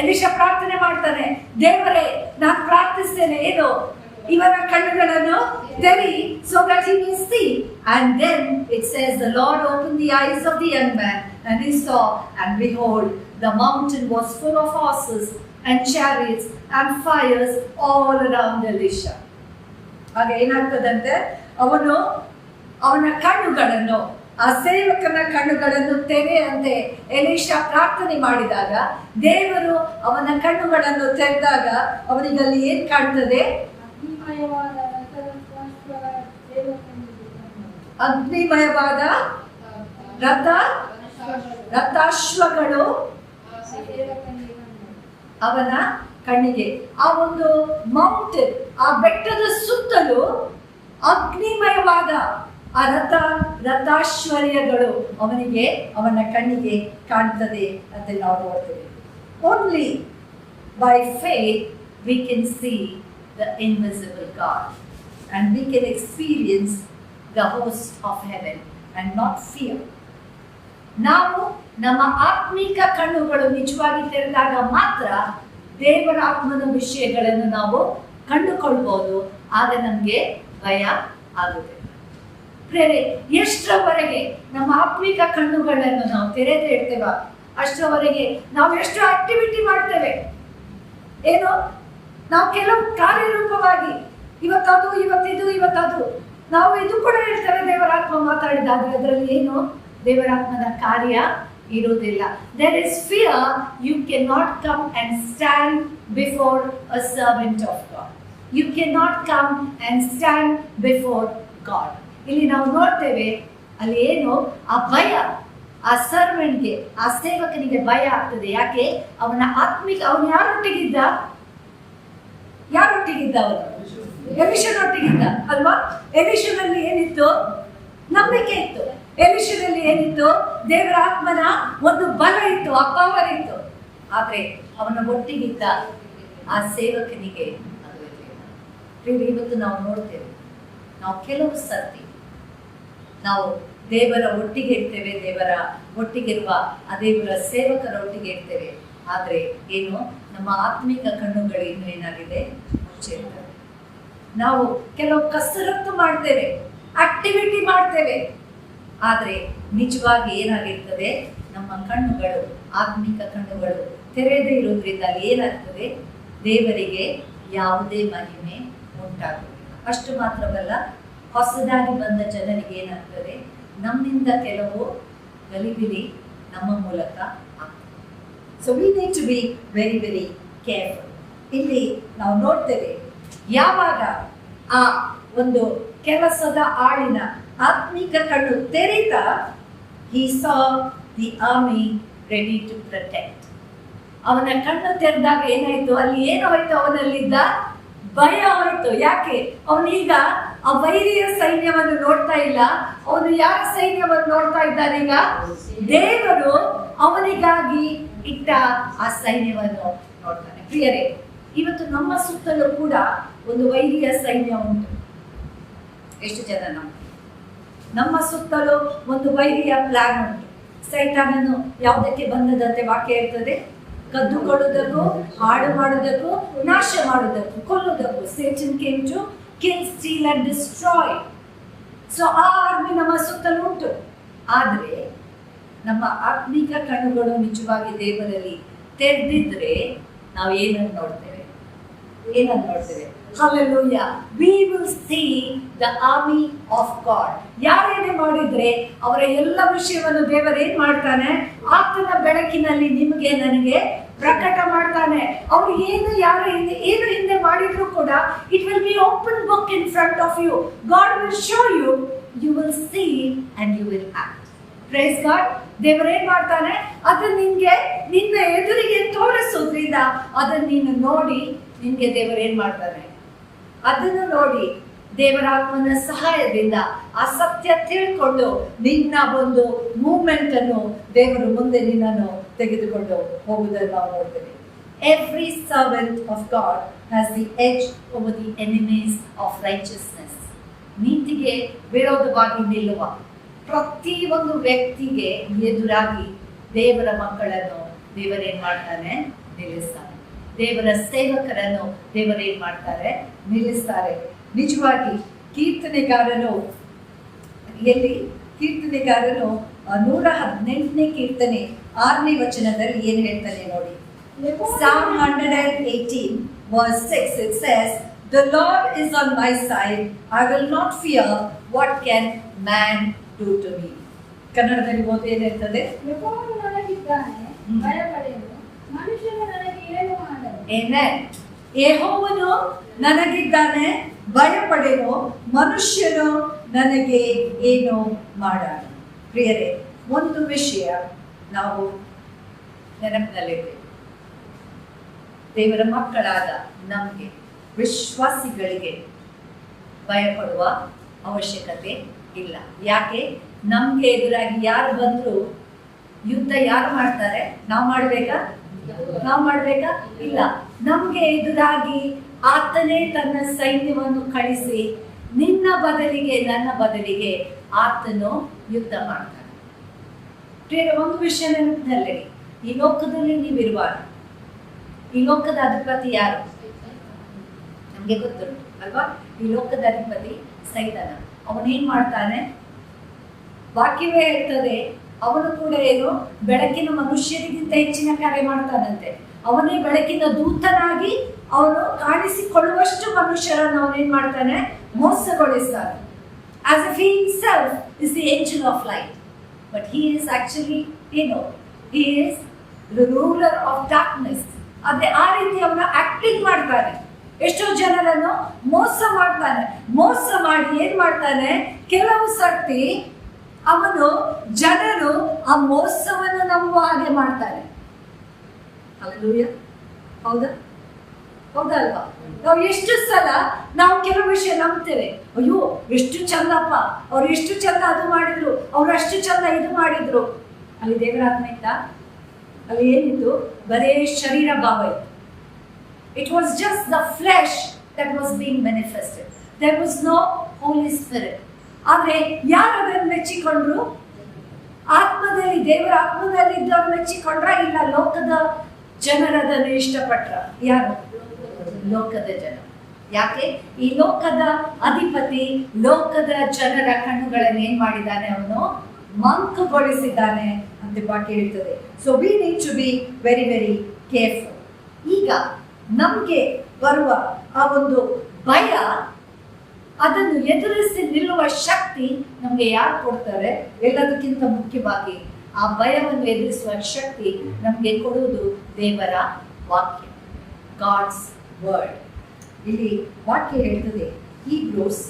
[SPEAKER 2] ಎಲಿಶಾ ಪ್ರಾರ್ಥನೆ ಮಾಡ್ತಾನೆ, ದೇವರೇ ನಾನು ಪ್ರಾರ್ಥಿಸ್ತೇನೆ, ಏನು ಇವರ ಕಣ್ಣುಗಳನ್ನು ತೆರಿ, so that he may see. And then it says the Lord opened the eyes of the young man and he saw, and behold, the mountain was full of horses and chariots and fires all around Elisha. ಆಗ ಏನಾಗ್ತದಂತೆ, ಅವನ ಕಣ್ಣುಗಳನ್ನು ಆ ಸೇವಕನ ಕಣ್ಣುಗಳನ್ನು ತೆರೆಯಂತೆ Elishah ಪ್ರಾರ್ಥನೆ ಮಾಡಿದಾಗ ದೇವರು ಅವನ ಕಣ್ಣುಗಳನ್ನು ತೆರೆದಾಗ ಅವನಿಗಲ್ಲಿ ಏನ್ ಕಾಣ್ತದೆ?
[SPEAKER 3] ಅಗ್ನಿಮಯವಾದ ರಥಾಶ್ವಗಳ ಸೇವಕನಿಗೆ
[SPEAKER 2] ಅಗ್ನಿಮಯವಾದ ರಥಾಶ್ವಗಳು
[SPEAKER 3] ಸೇವಕನಿಗೆ
[SPEAKER 2] ಅವನ ಕಣ್ಣಿಗೆ. ಆ ಒಂದು ಮೌಂಟೇನ್, ಆ ಬೆಟ್ಟದ ಸುತ್ತಲೂ ಅಗ್ನಿಮಯವಾದ ಆ ರಥಾಶ್ವರ್ಯಗಳು ಅವನ ಕಣ್ಣಿಗೆ ಕಾಣ್ತದೆ ಅಂತ ನಾವು ನೋಡ್ತೇವೆ. Only by faith we can see the invisible god and we can experience the host of Heaven and not fear. ನಾವು ನಮ್ಮ ಆತ್ಮಿಕ ಕಣ್ಣುಗಳು ನಿಜವಾಗಿ ತೆರೆದಾಗ ಮಾತ್ರ ದೇವರ ಆತ್ಮನ ವಿಷಯಗಳನ್ನು ನಾವು ಕಂಡುಕೊಳ್ಬಹುದು. ಆಗ ನಮಗೆ ಭಯ ಆಗುತ್ತೆ. ಪ್ರೇರೆ, ಎಷ್ಟರವರೆಗೆ ನಮ್ಮ ಆತ್ಮಿಕ ಕಣ್ಣುಗಳನ್ನು ನಾವು ತೆರೆದೇ ಇರ್ತೇವ ಅಷ್ಟರವರೆಗೆ ನಾವು ಎಷ್ಟು ಆಕ್ಟಿವಿಟಿ ಮಾಡ್ತೇವೆ. ಏನು, ನಾವು ಕೆಲವು ಕಾರ್ಯರೂಪವಾಗಿ ಇವತ್ತದು ಇವತ್ತದು ನಾವು ಇದು ಕೂಡ ಹೇಳ್ತೇವೆ ದೇವರಾತ್ಮ ಮಾತಾಡಿದಾಗ ಅದರಲ್ಲಿ ಏನು ದೇವರಾತ್ಮನ ಕಾರ್ಯ ಇರುವುದಿಲ್ಲ. There is fear. You can not come and stand before a servant of God. You can not come and stand before God. ಇಲ್ಲಿ ನಾವು ನೋಡ್ತೇವೆ ಅಲ್ಲಿ ಏನು ಆ ಭಯ, ಆ ಸರ್ವೆಂಟ್ಗೆ, ಆ ಸೇವಕನಿಗೆ ಭಯ ಆಗ್ತದೆ. ಯಾಕೆ? ಅವನ ಅವನು ಯಾರೊಟ್ಟಿಗಿದ್ದ? ಅವನು ಎಲಿಷನೊಟ್ಟಿಗಿದ್ದ ಅಲ್ವಾ? ಎಲಿಷನಲ್ಲಿ ಏನಿತ್ತು? ನಂಬಿಕೆ ಇತ್ತು. ಎಲಿಷನಲ್ಲಿ ಏನಿತ್ತು? ದೇವರ ಆತ್ಮನ ಒಂದು ಬಲ ಇತ್ತು, ಆ ಪವರ್ ಇತ್ತು. ಆದ್ರೆ ಅವನ ಒಟ್ಟಿಗಿದ್ದ ಆ ಸೇವಕನಿಗೆ ಅದು ಇರಲಿಲ್ಲ. ಇವತ್ತು ನಾವು ನೋಡ್ತೇವೆ, ನಾವು ಕೆಲವು ಸರ್ತಿ ನಾವು ದೇವರ ಒಟ್ಟಿಗೆ ಇರ್ತೇವೆ, ದೇವರ ಒಟ್ಟಿಗಿರುವ ಆ ದೇವರ ಸೇವಕರ ಒಟ್ಟಿಗೆ ಇರ್ತೇವೆ. ಆದ್ರೆ ಏನು, ನಮ್ಮ ಆತ್ಮಿಕ ಕಣ್ಣುಗಳು ಇನ್ನು ಏನಾಗಿದೆ? ಮುಚ್ಚಿರ್ತವೆ. ನಾವು ಕೆಲವು ಕಸರತ್ತು ಮಾಡ್ತೇವೆ, ಆಕ್ಟಿವಿಟಿ ಮಾಡ್ತೇವೆ, ಆದ್ರೆ ನಿಜವಾಗಿ ಏನಾಗಿರ್ತದೆ? ನಮ್ಮ ಕಣ್ಣುಗಳು, ಆತ್ಮಿಕ ಕಣ್ಣುಗಳು ತೆರೆದೇ ಇರೋದ್ರಿಂದ ಅಲ್ಲಿ ಏನಾಗ್ತದೆ? ದೇವರಿಗೆ ಯಾವುದೇ ಮಹಿಮೆ ಉಂಟಾಗುವುದಿಲ್ಲ. ಅಷ್ಟು ಮಾತ್ರವಲ್ಲ, ಹೊಸದಾಗಿ ಬಂದ ಜನರಿಗೆ ಏನಾಗ್ತದೆ? ನಮ್ಮಿಂದ ಕೆಲವು ಗಲಿಬಿಲಿ ನಮ್ಮ ಮೂಲಕ ಆಗ್ತದೆ. So we need to be very very careful. ಇಲ್ಲಿ ನಾವು ನೋಡ್ತೇವೆ, ಯಾವಾಗ ಆ ಒಂದು ಕೆಲಸದ ಆಳಿನ ಆತ್ಮಿಕ ಕಣ್ಣು ತೆರೀತಾ, he saw the army ready to protect. ಅವನ ಕಣ್ಣು ತೆರೆದಾಗ ಏನಾಯ್ತು? ಅಲ್ಲಿ ಏನು ಹೋಯ್ತು? ಅವನಲ್ಲಿದ್ದ ಭಯ ಹೋಯ್ತು. ಯಾಕೆ? ಅವನೀಗ ಆ ವೈರಿಯ ಸೈನ್ಯವನ್ನು ನೋಡ್ತಾ ಇಲ್ಲ. ಅವನು ಯಾರ ಸೈನ್ಯವನ್ನು ನೋಡ್ತಾ ಇದ್ದಾನೆ? ಈಗ ದೇವರು ಅವನಿಗಾಗಿ ಇಟ್ಟ ಆ ಸೈನ್ಯವನ್ನು ನೋಡ್ತಾನೆ. ಪ್ರಿಯರೇ, ಇವತ್ತು ನಮ್ಮ ಸುತ್ತಲೂ ಕೂಡ ಒಂದು ವೈರಿಯ ಸೈನ್ಯ ಉಂಟು. ಎಷ್ಟು ಜನ ನಮ್ಮ ಸುತ್ತಲೂ ಒಂದು ವೈರಿಯ ಪ್ಲಾನ್ ಉಂಟು. ಸೈತಾನನು ಯಾವುದಕ್ಕೆ ಬಂದದಂತೆ ವಾಕ್ಯ ಇರ್ತದೆ? ಕದ್ದುಕೊಳ್ಳುವುದಕ್ಕೂ, ಹಾಳು ಮಾಡುವುದಕ್ಕೂ, ನಾಶ ಮಾಡುವುದಕ್ಕೂ, ಕೊಲ್ಲುವುದಕ್ಕೂ. Satan came to kill, steal and destroy. So ಆ ಆರ್ಮಿ ನಮ್ಮ ಸುತ್ತಲೂ ಉಂಟು. ಆದರೆ ನಮ್ಮ ಆತ್ಮಿಕ ಕಣ್ಣುಗಳು ನಿಜವಾಗಿ ದೇವರಲ್ಲಿ ತೆರೆದಿದ್ರೆ ನಾವು ಏನನ್ನು ನೋಡ್ತೇವೆ? Hallelujah. We will see the army of God. ಯಾರೇನೇ ಮಾಡಿದ್ರೆ ಅವರ ಎಲ್ಲ ವಿಷಯವನ್ನು ದೇವರೇನ್ ಮಾಡ್ತಾನೆ? ಆತನ ಬೆಳಕಿನಲ್ಲಿ ನಿಮಗೆ ನನಗೆ ಪ್ರಕಟ ಮಾಡ್ತಾನೆ. ಅವ್ರು ಏನು ಹಿಂದೆ ಮಾಡಿದ್ರು ಕೂಡ it will be open book in front of you. God will show you, you will see and you will act. Praise God. ದೇವರೇನ್ ಮಾಡ್ತಾನೆ? ಅದನ್ನ ನಿನ್ನ ಎದುರಿಗೆ ತೋರಿಸೋದ್ರಿಂದ ಅದನ್ನ ನೀನು ನೋಡಿ ನಿನ್ಗೆ ದೇವರೇನ್ ಮಾಡ್ತಾನೆ? ಅದನ್ನು ನೋಡಿ ದೇವರಾತ್ಮನ ಸಹಾಯದಿಂದ ಆ ಸತ್ಯ ತಿಳ್ಕೊಂಡು ನಿನ್ನ ಒಂದು ಮೂವ್ಮೆಂಟ್ ಅನ್ನು ದೇವರು ಮುಂದೆ ನಿನ್ನನ್ನು ತೆಗೆದುಕೊಂಡು ಹೋಗುವುದನ್ನು ನಾವು ನೋಡ್ತೇವೆ. Every servant of God has the edge over the enemies of righteousness. ನೀತಿಗೆ ವಿರೋಧವಾಗಿ ನಿಲ್ಲುವ ಪ್ರತಿ ಒಂದು ವ್ಯಕ್ತಿಗೆ ಎದುರಾಗಿ ದೇವರ ಮಕ್ಕಳನ್ನು ದೇವರೇನ್ ಮಾಡ್ತಾನೆ? ನಿಲ್ಲಿಸ್ತಾನೆ. ದೇವರ ಸೇವಕರನ್ನು ದೇವರೇನ್ ಮಾಡ್ತಾರೆ? ನಿಲ್ಲಿಸ್ತಾರೆ. ನಿಜವಾಗಿ ಕೀರ್ತನೆಗಾರನು 118ನೇ ಕೀರ್ತನೆ 6ನೇ ವಚನದಲ್ಲಿ ಏನು ಹೇಳ್ತಾನೆ ನೋಡಿ. Psalm 118 verse 6 it says, "The Lord is on my side, I will not fear, what can man do to me?" ಕನ್ನಡದಲ್ಲಿ ಓದಿ ಏನಿರ್ತದೆ?
[SPEAKER 3] ಯೆಹೋವನು ನನಗಿದ್ದಾನೆ, ಭಯಪಡೆನು, ಮನುಷ್ಯನು ನನಗೆ ಏನು ಮಾಡಲು.
[SPEAKER 2] ಆಮೆನ್. ಯೆಹೋವನು ನನಗಿದ್ದಾನೆ, ಭಯಪಡೆನು, ಮನುಷ್ಯನು ನನಗೆ ಏನು ಮಾಡಾನು. ಪ್ರಿಯರೇ, ಒಂದು ವಿಷಯ ನಾವು ನೆನಪಿನಲ್ಲಿದ್ದೇವೆ. ದೇವರ ಮಕ್ಕಳಾದ ನಮಗೆ, ವಿಶ್ವಾಸಿಗಳಿಗೆ ಭಯಪಡುವ ಅವಶ್ಯಕತೆ ಇಲ್ಲ. ಯಾಕೆ? ನಮ್ಗೆ ಎದುರಾಗಿ ಯಾರು ಬಂದ್ರು ಯುದ್ಧ ಯಾರು ಮಾಡ್ತಾರೆ? ನಾವು ಮಾಡ್ಬೇಕಾ? ಇಲ್ಲ. ನಮ್ಗೆ ಎದುರಾಗಿ ಆತನೇ ತನ್ನ ಸೈನ್ಯವನ್ನು ಕಳಿಸಿ ನಿನ್ನ ಬದಲಿಗೆ, ನನ್ನ ಬದಲಿಗೆ ಆತನು ಯುದ್ಧ ಮಾಡ್ತಾನೆ. ಬೇರೆ ಒಂದು ವಿಷಯ ನೆನಪಿನಲ್ಲಿ, ಈ ಲೋಕದಲ್ಲಿ ನೀವಿರುವಾಗ ಈ ಲೋಕದ ಅಧಿಪತಿ ಯಾರು? ನಮ್ಗೆ ಗೊತ್ತುಂಟು ಅಲ್ವಾ? ಈ ಲೋಕದ ಅಧಿಪತಿ ಸೈತಾನ. ಅವನೇನ್ ಮಾಡ್ತಾನೆ? ವಾಕ್ಯವೇ ಹೇಳ್ತದೆ, ಅವನು ಕೂಡ ಏನು ಬೆಳಕಿನ ಮನುಷ್ಯರಿಗಿಂತ ಹೆಚ್ಚಿನ ಕಾರ್ಯ ಮಾಡ್ತಾನಂತೆ. ಅವನೇ ಬೆಳಕಿನ ದೂತನಾಗಿ ಅವನು ಕಾಣಿಸಿಕೊಳ್ಳುವಷ್ಟು ಮನುಷ್ಯರನ್ನು ಅವನೇನ್ ಮಾಡ್ತಾನೆ? ಮೋಸಗೊಳಿಸ್ತಾನೆ. As if he himself is the angel of light, but he is actually, he is the ruler of darkness. ಅದೇ ಆ ರೀತಿ ಅವನ ಆಕ್ಟಿಂಗ್ ಮಾಡ್ತಾನೆ. ಎಷ್ಟೋ ಜನರನ್ನು ಮೋಸ ಮಾಡ್ತಾನೆ. ಮೋಸ ಮಾಡಿ ಏನ್ ಮಾಡ್ತಾನೆ? ಕೆಲವು ಸರ್ತಿ ಅವನು ಜನರು ಆ ಮೋಸವನ್ನು ನಂಬುವ ಹಾಗೆ ಮಾಡ್ತಾನೆ. ಹಲ್ಲೆಲೂಯಾ. ಹೌದಲ್ವಾ? ನಾವು ಎಷ್ಟು ಸಲ ನಾವು ಕೆಲವು ವಿಷಯ ನಂಬ್ತೇವೆ. ಅಯ್ಯೋ ಎಷ್ಟು ಚಂದಪ್ಪ, ಅವ್ರು ಎಷ್ಟು ಚಂದ ಅದು ಮಾಡಿದ್ರು, ಅವ್ರು ಅಷ್ಟು ಚಂದ ಇದು ಮಾಡಿದ್ರು. ಅಲ್ಲಿ ದೇವರ ಆತ್ಮ ಇತ್ತ? ಅಲ್ಲಿ ಏನಿತ್ತು? ಬರೇ ಶರೀರ ಭಾವ ಇತ್ತು. It was just the flesh that was being manifested. There was no Holy Spirit. ಆದ್ರೆ ಯಾರು ಅದನ್ನು ಮೆಚ್ಚಿಕೊಂಡ್ರು? ಆತ್ಮದಲ್ಲಿ, ದೇವರ ಆತ್ಮದಲ್ಲಿ ಇದ್ದವ್ರು ಮೆಚ್ಚಿಕೊಂಡ್ರ? ಇಲ್ಲ, ಲೋಕದ ಜನರದನ್ನು ಇಷ್ಟಪಟ್ರ? ಯಾರು? ಲೋಕದ ಜನ. ಯಾಕೆ? ಈ ಲೋಕದ ಅಧಿಪತಿ ಲೋಕದ ಜನರ ಕಣ್ಣುಗಳನ್ನು ಏನ್ ಮಾಡಿದ್ದಾನೆ? ಅವನು ಮಂಕುಗೊಳಿಸಿದ್ದಾನೆ ಅಂತ ವಾಕ್ಯ ಹೇಳ್ತದೆ. So we need to be very very careful. ಈಗ ನಮ್ಗೆ ಬರುವ ಆ ಒಂದು ಭಯ, ಅದನ್ನು ಎದುರಿಸಿ ನಿಲ್ಲುವ ಶಕ್ತಿ ನಮ್ಗೆ ಯಾರು ಕೊಡ್ತಾರೆ? ಎಲ್ಲದಕ್ಕಿಂತ ಮುಖ್ಯವಾಗಿ ಆ ಭಯವನ್ನು ಎದುರಿಸುವ ಶಕ್ತಿ ನಮ್ಗೆ ಕೊಡುವುದು ದೇವರ ವಾಕ್ಯ, ಗಾಡ್ಸ್ ವರ್ಡ್. ಇಲ್ಲಿ ವಾಕ್ಯ ಹೇಳ್ತದೆ, ಹೀಬ್ರೂಸ್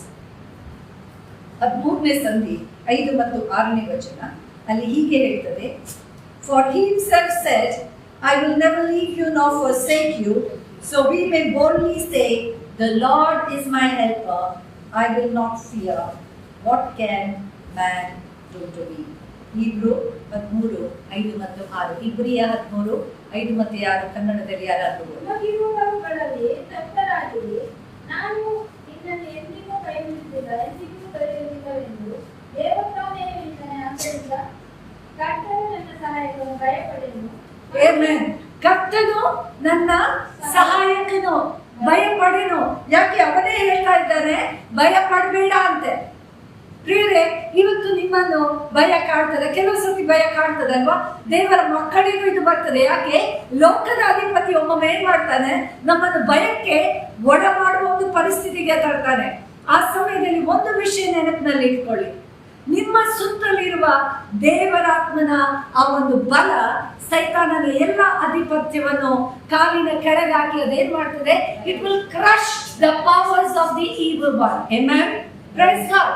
[SPEAKER 2] 13ನೇ ಸಂಧಿ 5 ಮತ್ತು 6ನೇ ವಚನ. ಅಲ್ಲಿ ಹೀಗೆ ಹೇಳ್ತದೆ, for he himself said, I will never leave you nor forsake you, so we may boldly say, the Lord is my helper, I will not fear. What can man do to me? Hebrew 13:5 ಮತ್ತು 6. ಇಬ್ರಿಯ 13:5 ಮತ್ತು 6 ಕನ್ನಡದಲ್ಲಿ ಯಾರಾದರೂ?
[SPEAKER 3] ನಮಗಿರುವವುಗಳಲ್ಲಿ ತೃಪ್ತರಾಗಿರಿ, ನಾನು ನಿನ್ನನ್ನು ಎಂದಿಗೂ ಕೈ ಬಿಡುವುದಿಲ್ಲ, ಎಂದಿಗೂ ತೊರೆಯುವುದಿಲ್ಲವೆಂದು ದೇವತಾನೇ ಹೇಳಿದ್ದಾನೆ. ಆದ್ದರಿಂದ ಕರ್ತನು ನನ್ನ ಸಹಾಯಕನು, ಭಯಪಡೆನು.
[SPEAKER 2] ಆಮೆನ್. ಕರ್ತನು ನನ್ನ ಸಹಾಯಕನು, ಭಯಪಡೆನು. ಯಾಕೆ? ಅವನೇ ಹೇಳ್ತಾ ಇದ್ದಾನೆ, ಭಯ ಪಡಬೇಡ ಅಂತೆ. ಪ್ರಿಯರೇ, ಇವತ್ತು ನಿಮ್ಮನ್ನು ಭಯ ಕಾಡ್ತದೆ, ಕೆಲವು ಸತಿ ಭಯ ಕಾಡ್ತದಲ್ವಾ? ದೇವರ ಮಕ್ಕಳಿಗೂ ಇದು ಬರ್ತದೆ. ಯಾಕೆ? ಲೋಕದ ಅಧಿಪತಿ ಒಮ್ಮೊಮ್ಮೆ ಏನ್ ಮಾಡ್ತಾನೆ? ನಮ್ಮನ್ನು ಭಯಕ್ಕೆ ಒಡ ಮಾಡುವ ಒಂದು ಪರಿಸ್ಥಿತಿಗೆ ತರ್ತಾನೆ. ಆ ಸಮಯದಲ್ಲಿ ಒಂದು ವಿಷಯ ನೆನಪಿನಲ್ಲಿ ಇಟ್ಕೊಳ್ಳಿ, ನಿಮ್ಮ ಸುತ್ತಲಿರುವ ದೇವರಾತ್ಮನ ಆ ಒಂದು ಬಲ ಸೈತಾನನ ಎಲ್ಲ ಅಧಿಪತ್ಯವನ್ನು ಕಾಲಿನ ಕೆಳಗೆ ಹಾಕಿ ಅದೇನ್ ಮಾಡ್ತದೆ? It will crush the powers of the evil one. Amen. Praise God.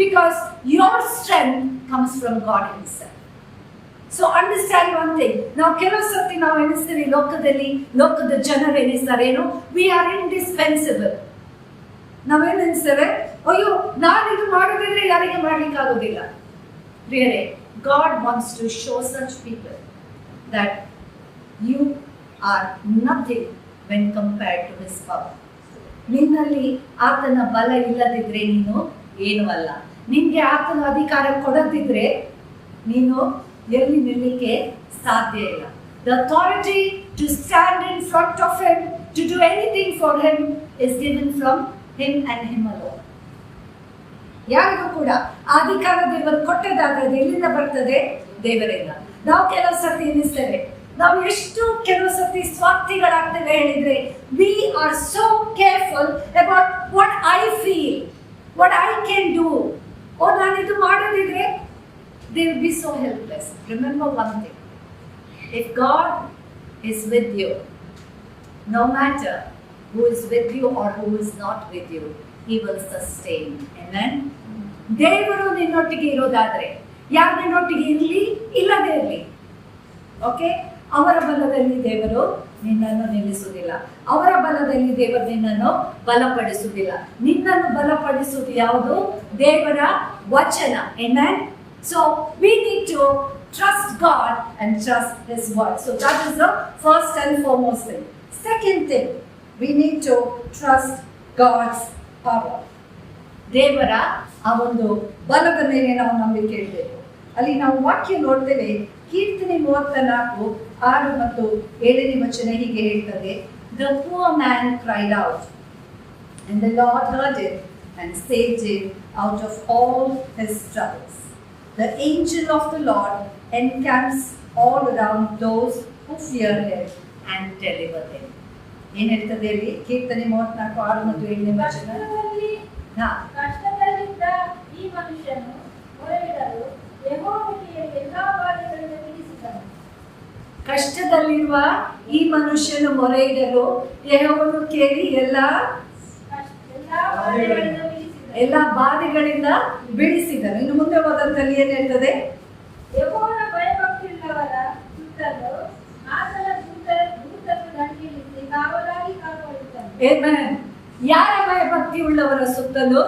[SPEAKER 2] Because your strength comes from God himself. So understand one thing. ನಾವು ಕೆಲವು ಸರ್ತಿ ನಾವು ಎನಿಸ್ತೀವಿ, ಲೋಕದಲ್ಲಿ ಲೋಕದ ಜನರು ಎನಿಸ್ತಾರೇನು? We are indispensable. ನಾವೇನು ಎನಿಸ್ತೇವೆ? ಅಯ್ಯೋ, ನಾನು ಇದು ಮಾಡೋದಿದ್ರೆ ಯಾರಿಗೆ ಮಾಡ್ಲಿಕ್ಕೆ ಆಗೋದಿಲ್ಲ. Really, God wants to show such people that you are nothing when compared to his power. ನಿನ್ನಲ್ಲಿ ಆತನ ಬಲ ಇಲ್ಲದಿದ್ರೆ ನೀನು ಏನು ಅಲ್ಲ. ನಿನ್ಗೆ ಆತನ ಅಧಿಕಾರ ಕೊಡದಿದ್ರೆ ನೀನು ಎಲ್ಲಿ ನಿಲ್ಲಕ್ಕೆ ಸಾಧ್ಯ ಇಲ್ಲ. The authority to stand in front of him, to do anything for him is given from him and him alone. ಯಾರಿಗೂ ಕೂಡ ಆ ಅಧಿಕಾರ ದೇವರು ಕೊಟ್ಟದಾದ್ರೆ ಅದು ಎಲ್ಲಿಂದ ಬರ್ತದೆ? ದೇವರಿಂದ. ನಾವು ಕೆಲವು ಸರ್ತಿ ಎನಿಸ್ತೇವೆ, ನಾವು ಎಷ್ಟು ಕೆಲವು ಸರ್ತಿ ಸ್ವಾರ್ಥಿಗಳಾಗ್ತೇವೆ ಹೇಳಿದ್ರೆ, we are so careful about what I feel, what I can do. ಓ, ನಾನು ಇದು ಮಾಡೋದಿದ್ರೆ they will be so helpless. Remember one thing. If God is with you, no matter who is with you or who is not with you, He will sustain. Amen. ದೇವರು ನಿನ್ನೊಟ್ಟಿಗೆ ಇರೋದಾದ್ರೆ ಯಾರು ನಿನ್ನೊಟ್ಟಿಗೆ ಇರಲಿ ಇಲ್ಲದೇ ಇರಲಿ, okay, ಅವರ ಬಲದಲ್ಲಿ ದೇವರು ನಿನ್ನನ್ನು ನಿಲ್ಲಿಸುವುದಿಲ್ಲ, ಅವರ ಬಲದಲ್ಲಿ ದೇವರು ನಿನ್ನನ್ನು ಬಲಪಡಿಸುವುದಿಲ್ಲ. ನಿನ್ನನ್ನು ಬಲಪಡಿಸುವುದು ಯಾವುದು? ದೇವರ ವಚನ. Amen. So we need to trust God and trust His word. So that is the first and foremost thing. Second thing, we need to trust God's power. ದೇವರ ಆ ಒಂದು ಬಲದ ಮೇಲೆ ನಾವು ನಂಬಿಕೆ ಇಡಬೇಕು. ಅಲ್ಲಿ ನಾವು ವಾಕ್ಯ ನೋಡ್ತೇವೆ, ಕೀರ್ತನೆ 34, 6 ಮತ್ತು 7ನೇ ವಚನ ಹೀಗೆ ಹೇಳ್ತದೆ, The poor man cried out, and the Lord heard him and saved him out of all his troubles. The angel of the Lord encamps all around those who fear him and deliver them. ಏನ್ ಹೇಳ್ತದೆ ಅಲ್ಲಿ? ಕೀರ್ತನೆ 34, 6 ಮತ್ತು 7ನೇ ವಚನ.
[SPEAKER 3] ಕಷ್ಟದಲ್ಲಿದ್ದ ಈ ಮನುಷ್ಯನು ಮೊರೆಯಿಡಲು ಯೆಹೋವನಿಗೆ ಎಲ್ಲಾ ಬಾಧೆಗಳಿಂದ ಬಿಡಿಸಿದನು.
[SPEAKER 2] ಕಷ್ಟದಲ್ಲಿರುವ ಈ ಮನುಷ್ಯನು ಮೊರೆಯಿಡಲು ಯೆಹೋವನು ಕೇಳಿ ಎಲ್ಲಾ ಬಾಧೆಗಳಿಂದ ಬಿಡಿಸಿದನು. ಇನ್ನು ಮುಂದೆ ಹೋದಂತಲ್ಲಿ ಏನ್ ಹೇಳ್ತದೆ?
[SPEAKER 3] ಯೆಹೋವನ ಭಯಭಕ್ತಿಯುಳ್ಳವರ ಸುತ್ತಲೂ ಆತನ ದೂತರನ್ನು ದಂಡಿಸಿ ಕಾವಲಾಗಿ ಕಾಪಾಡುತ್ತಾನೆ.
[SPEAKER 2] ಆಮೆನ್. ಯಾರ ಭಯಭಕ್ತಿ ಉಳ್ಳವರ ಸುತ್ತಲೂ?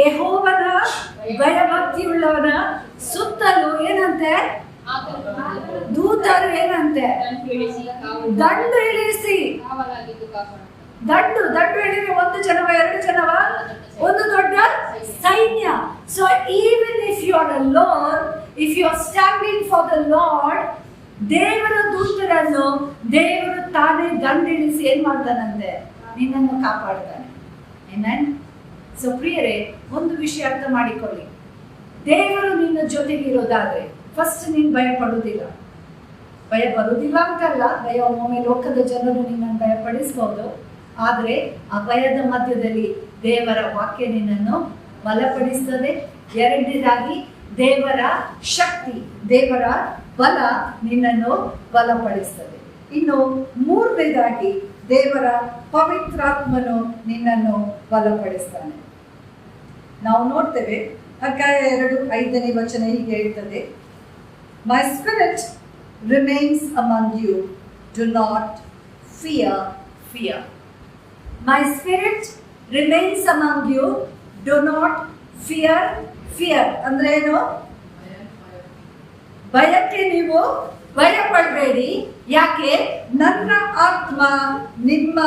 [SPEAKER 2] ಯೆಹೋವನ ಭಯಭಕ್ತಿ ಉಳ್ಳವನ ಸುತ್ತಲೂ ಏನಂತೆ? ದೂತರು ಏನಂತೆ? ದಂಡು ಇಳಿಸಿ. ದಂಡು ಹೇಳಿದ್ರೆ ಒಂದು ಜನವ, ಎರಡು ಜನವ, ಒಂದು ದೊಡ್ಡ ಸೈನ್ಯ. So even if you are alone, if you are standing for the Lord, ದೇವರ ದೂತರನ್ನು ದೇವರು ತಾನೇ ದಂಡಿಳಿಸಿ ಏನ್ ಮಾಡ್ತಾನಂತೆ? ನಿನ್ನನ್ನು ಕಾಪಾಡ್ತಾನೆ. ಆಮೆನ್. ಸೊ ಪ್ರಿಯರೇ, ಒಂದು ವಿಷಯ ಅರ್ಥ ಮಾಡಿಕೊಳ್ಳಿ, ದೇವರು ನಿನ್ನ ಜೊತೆಗೆ ಇರೋದಾದ್ರೆ ಫಸ್ಟ್ ನೀನು ಭಯ ಪಡುವುದಿಲ್ಲ. ಭಯ ಬರುವುದಿಲ್ಲ ಅಂತಲ್ಲ, ಭಯ ಒಮ್ಮೊಮ್ಮೆ ಲೋಕದ ಜನರು ನಿನ್ನನ್ನು ಭಯಪಡಿಸಬಹುದು, ಆದರೆ ಆ ಭಯದ ಮಧ್ಯದಲ್ಲಿ ದೇವರ ವಾಕ್ಯ ನಿನ್ನನ್ನು ಬಲಪಡಿಸ್ತದೆ. ಎರಡನೇದಾಗಿ ದೇವರ ಶಕ್ತಿ, ದೇವರ ಬಲ ನಿನ್ನನ್ನು ಬಲಪಡಿಸ್ತದೆ. ಇನ್ನು ಮೂರನೇದಾಗಿ ದೇವರ ಪವಿತ್ರಾತ್ಮನು ನಿನ್ನನ್ನು ಬಲಪಡಿಸ್ತಾನೆ. ನಾವು ನೋಡ್ತೇವೆ, ಹಗ್ಗಾಯ 2:5ನೇ ವಚನ ಹೀಗೆ ಹೇಳ್ತದೆ, My spirit remains among you, do not fear. My spirit remains among you, do not fear. ಅಂದ್ರೆ ಏನು? ಭಯಕ್ಕೆ ನೀವು ಭಯ ಪಡಬೇಡಿ. ಯಾಕೆ? ನನ್ನ ಆತ್ಮ ನಿನ್ನ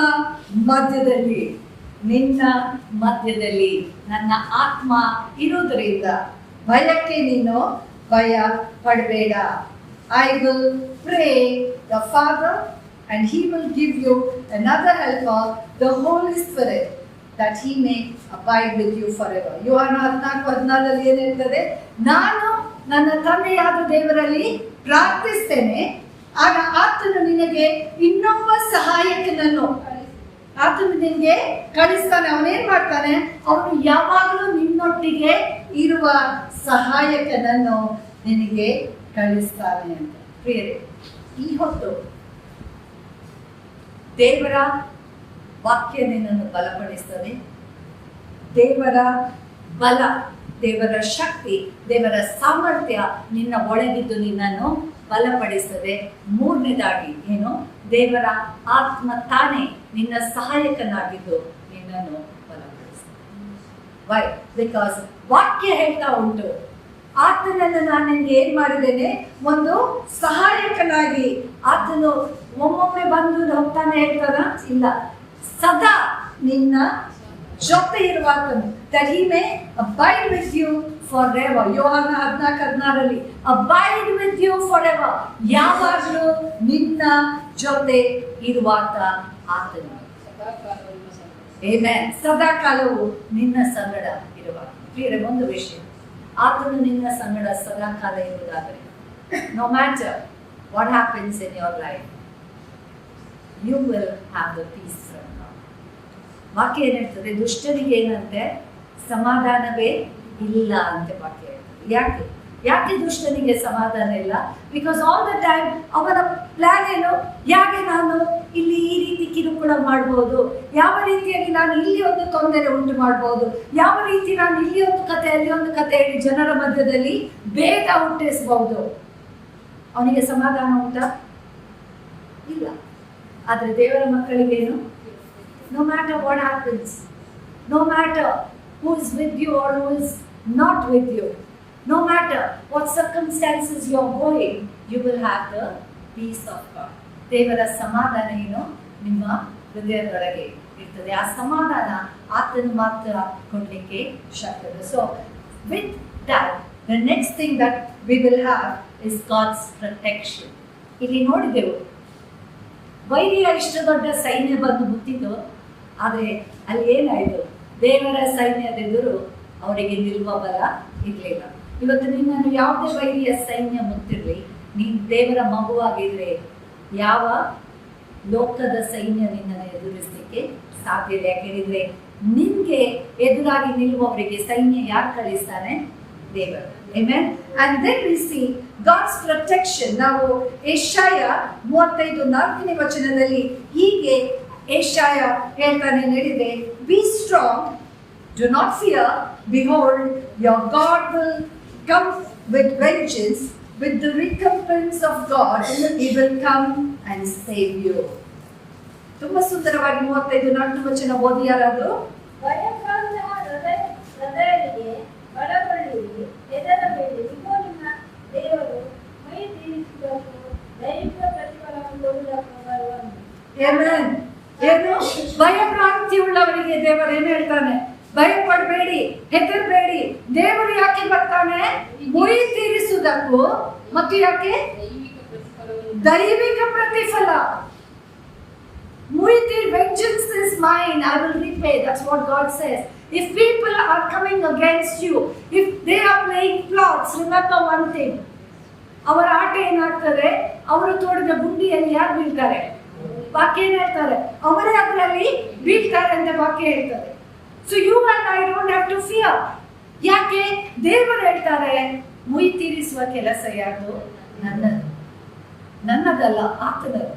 [SPEAKER 2] ಮಧ್ಯದಲ್ಲಿ ನನ್ನ ಆತ್ಮ ಇರುವುದರಿಂದ ಭಯಕ್ಕೆ ನೀನು ಭಯ ಪಡಬೇಡ. I will pray the Father and He will give you another helper, the Holy Spirit, that He may abide with you forever. ಯೋಹಾನ 14:14 ಏನ್ ಹೇಳ್ತದೆ? ನಾನು ನನ್ನ ತಂದೆಯಾದ ದೇವರಲ್ಲಿ ಪ್ರಾರ್ಥಿಸ್ತೇನೆ, ಆಗ ಆತನು ನಿನಗೆ ಇನ್ನೊಬ್ಬ ಸಹಾಯಕನನ್ನು ಆತನು ನಿನಗೆ ಕಳಿಸ್ತಾನೆ. ಅವನೇನ್ ಮಾಡ್ತಾನೆ? ಅವನು ಯಾವಾಗಲೂ ನಿನ್ನೊಟ್ಟಿಗೆ ಇರುವ ಸಹಾಯಕನನ್ನು ನಿನಗೆ ಕಳಿಸ್ತಾನೆ ಅಂತ. ಪ್ರಿಯರೇ, ಈ ಹೊತ್ತು ದೇವರ ವಾಕ್ಯ ನಿನ್ನನ್ನು ಬಲಪಡಿಸ್ತದೆ. ದೇವರ ಬಲ, ದೇವರ ಶಕ್ತಿ, ದೇವರ ಸಾಮರ್ಥ್ಯ ನಿನ್ನ ಒಳಗಿದ್ದು ನಿನ್ನನ್ನು ಬಲಪಡಿಸ್ತದೆ. ಮೂರನೇದಾಗಿ ಏನು? ದೇವರ ಆತ್ಮ ತಾನೇ ನಿನ್ನ ಸಹಾಯಕನಾಗಿದ್ದು ನಿನ್ನನ್ನು ಬಲಪಡಿಸ್ತದೆ. ವೈ? ಬಿಕಾಸ್ ವಾಕ್ಯ ಹೇಳ್ತಾ ಉಂಟು, ಆತನನ್ನು ನಾನು ನಿನಗೆ ಏನ್ ಮಾಡಿದ್ದೇನೆ? ಒಂದು ಸಹಾಯಕನಾಗಿ. ಆತನು ಒಮ್ಮೊಮ್ಮೆ ಬಂದು ಹೋಗ್ತಾನೆ ಹೇಳ್ತಾನ? ಇಲ್ಲ, ಸದಾ ನಿನ್ನ ಜೊತೆ ಇರುವ ಆತನು. that he may abide with you forever. ಯೋಹಾನ 14:16 abide with you forever. ಯಾವಾಗಲೂ ನಿನ್ನ ಜೊತೆ ಇರುವಾತ ಆತನು. ಆಮೆನ್. ಸದಾ ಕಾಲವು ನಿನ್ನ ಸಂಗಡ ಇರುವ. ಪ್ರಿಯರೇ, ಒಂದು ವಿಷಯ, ಆತನು ನಿನ್ನ ಸಂಗಡ ಸದಾ ಕಾಲ ಇರುವುದಾದರೆ, no matter what happens in your life, you will have the peace from God. ವಾಕ್ಯ ಏನ್ ಹೇಳ್ತದೆ? ದುಷ್ಟನಿಗೆ ಏನಂತೆ? ಸಮಾಧಾನವೇ ಇಲ್ಲ ಅಂತ ವಾಕ್ಯ ಹೇಳ್ತದೆ. ಯಾಕೆ? ಯಾಕೆ ದುಷ್ಟನಿಗೆ ಸಮಾಧಾನ ಇಲ್ಲ? ಬಿಕಾಸ್ ಆಲ್ ದ ಟೈಮ್ ಅವನ ಪ್ಲಾನ್ ಏನು? ಯಾಕೆ ನಾನು ಇಲ್ಲಿ ಈ ರೀತಿ ಕಿರುಕುಳ ಮಾಡ್ಬೋದು, ಯಾವ ರೀತಿಯಾಗಿ ನಾನು ಇಲ್ಲಿ ಒಂದು ತೊಂದರೆ ಉಂಟು ಮಾಡ್ಬೋದು, ಯಾವ ರೀತಿ ನಾನು ಇಲ್ಲಿ ಒಂದು ಕತೆ ಅಲ್ಲಿ ಒಂದು ಕತೆ ಹೇಳಿ ಜನರ ಮಧ್ಯದಲ್ಲಿ ಭೇದ ಹುಟ್ಟಿಸಬಹುದು. ಅವನಿಗೆ ಸಮಾಧಾನ ಉಂಟಾ? ಇಲ್ಲ. ಆದರೆ ದೇವರ ಮಕ್ಕಳಿಗೇನು? No matter what happens, no matter who is with you or who is not with you, no matter what circumstances you are going, you will have the peace of God. ದೇವರ ಸಮಾಧಾನ ಏನು? ನಿಮ್ಮ ಹೃದಯದೊಳಗೆ ಇರ್ತದೆ. ಆ ಸಮಾಧಾನ ಆತನು ಮಾತ್ರ ಕೊಡಲಿಕ್ಕೆ ಶಕ್ತದೆ. So with that, the next thing that we will have is God's protection. ಇಲ್ಲಿ ನೋಡಿದೆವು, ವೈರಿಯ ಇಷ್ಟು ದೊಡ್ಡ ಸೈನ್ಯ ಬಂದು ಮುತ್ತಿತು, ಆದರೆ ಅಲ್ಲಿ ಏನಾಯಿತು? ದೇವರ ಸೈನ್ಯದೆದುರು ಅವರಿಗೆ ನಿಲ್ಲುವ ಬಲ ಇರಲಿಲ್ಲ. ಇವತ್ತು ನಿನ್ನನ್ನು ಯಾವುದೇ ವೈರಿಯ ಸೈನ್ಯ ಮುತ್ತಿರಲಿ, ನೀನು ದೇವರ ಮಗುವಾಗಿದ್ರೆ ಯಾವ ಲೋಕದ ಸೈನ್ಯ ನಿನ್ನನ್ನು ಎದುರಿಸಲಿಕ್ಕೆ ಸಾಧ್ಯ ಇಲ್ಲ. ಯಾಕೆ ಹೇಳಿದ್ರೆ ನಿನ್ಗೆ ಎದುರಾಗಿ ನಿಲ್ಲುವವರಿಗೆ ಸೈನ್ಯ ಯಾರು ಕಳಿಸ್ತಾನೆ? ದೇವರು. Amen. And then we see God's protection. ನಾವು ಯೆಶಾಯ 35:4 ವಚನದಲ್ಲಿ ಹೀಗೆ ಯೆಶಾಯ ಹೇಳ್ತಾನೆ ಹೇಳಿದೆ, be strong, do not fear, behold, your God will come with vengeance, with the recompense of God, he will come and save you. ತುಂಬಾ ಸುಂದರವಾಗಿ 35:4 ವಚನ ಓದಿ ಯಾರಾದ್ರು.
[SPEAKER 3] ಭಯಂಕರ ಹೃದಯರಿಗೆ ಬಲಗೊಳ್ಳಿರಿ, ಹೆದರಬೇಡಿ, ಇಗೋ ನಿಮ್ಮ ದೇವರು ಮೈ ತೀರಿಸುವುದಕ್ಕೂ ದೈವಿಕ ಪ್ರತಿಫಲವನ್ನು ಕೊಡುವುದಕ್ಕೂ ಬರುವನು.
[SPEAKER 2] Amen. ಏನು? ಭಯಭ್ರಾಂತಿ ಉಳ್ಳವರಿಗೆ ದೇವರು ಏನು ಹೇಳ್ತಾನೆ? ಭಯ ಪಡಬೇಡಿ, ಹೆದರಬೇಡಿ. ದೇವರು ಯಾಕೆ ಬರ್ತಾನೆ? ಮುಯಿ ತೀರಿಸುವುದಕ್ಕೂ ಮತ್ತು ಯಾಕೆ? ದೈವಿಕ ಪ್ರತಿಫಲ. ಮುಯಿ ತೀರ್, vengeance is mine, I will repay. That's what God says. If people are coming against you, if they are playing plots, remember one thing. ಅವರ ಆಟ ಏನಾಗ್ತದೆ? ಅವರು ತೋಡಿದ ಗುಂಡಿಯಲ್ಲಿ ಯಾರು ಬೀಳ್ತಾರೆ? ವಾಕ್ಯ ಏನ್ ಹೇಳ್ತಾರೆ? ಅವರೇ ಅದರಲ್ಲಿ ಬೀಳ್ತಾರೆ ಅಂತ ವಾಕ್ಯ ಹೇಳ್ತಾರೆ. So you and I don't have to fear. ಯಾಕೆ? ದೇವರು ಹೇಳ್ತಾರೆ, ಮುಯಿ ತೀರಿಸುವ ಕೆಲಸ ಯಾರ್ದು? ನನ್ನದು, ನನ್ನದಲ್ಲ, ಆತನದು.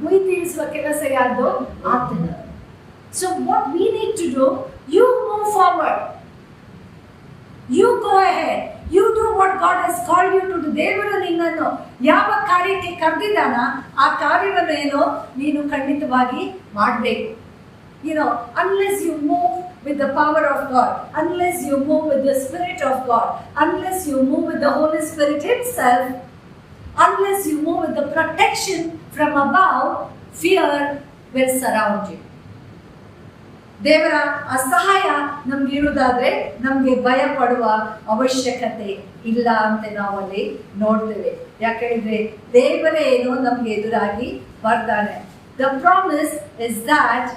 [SPEAKER 2] ಮುಯಿ ತೀರಿಸುವ ಕೆಲಸ ಯಾರ್ದು? ಆತನದು. So what we need to do, you move forward, you go ahead, you do what God has called you to do. ದೇವರು ನಿನ್ನನ್ನು ಯಾವ ಕಾರ್ಯಕ್ಕೆ ಕರೆದಿದ್ದಾನ ಆ ಕಾರ್ಯವನ್ನು ಏನೋ ನೀನು ಖಂಡಿತವಾಗಿ ಮಾಡಬೇಕು. You know, unless you move with the power of God, unless you move with the Spirit of God, unless you move with the Holy Spirit Himself, unless you move with the protection from above, fear will surround you. ದೇವರ ಆ ಸಹಾಯ ನಮ್ಗೆ ಇರುವುದಾದ್ರೆ ನಮ್ಗೆ ಭಯ ಪಡುವ ಅವಶ್ಯಕತೆ ಇಲ್ಲ ಅಂತ ನಾವು ಅಲ್ಲಿ ನೋಡ್ತೇವೆ. ಯಾಕೆ ಹೇಳಿದ್ರೆ ದೇವರೇ ಏನೋ ನಮ್ಗೆ ಎದುರಾಗಿ ಬರ್ತಾನೆ. ದ ಪ್ರಾಮಿಸ್ ಇಸ್ ದ್ಯಾಟ್,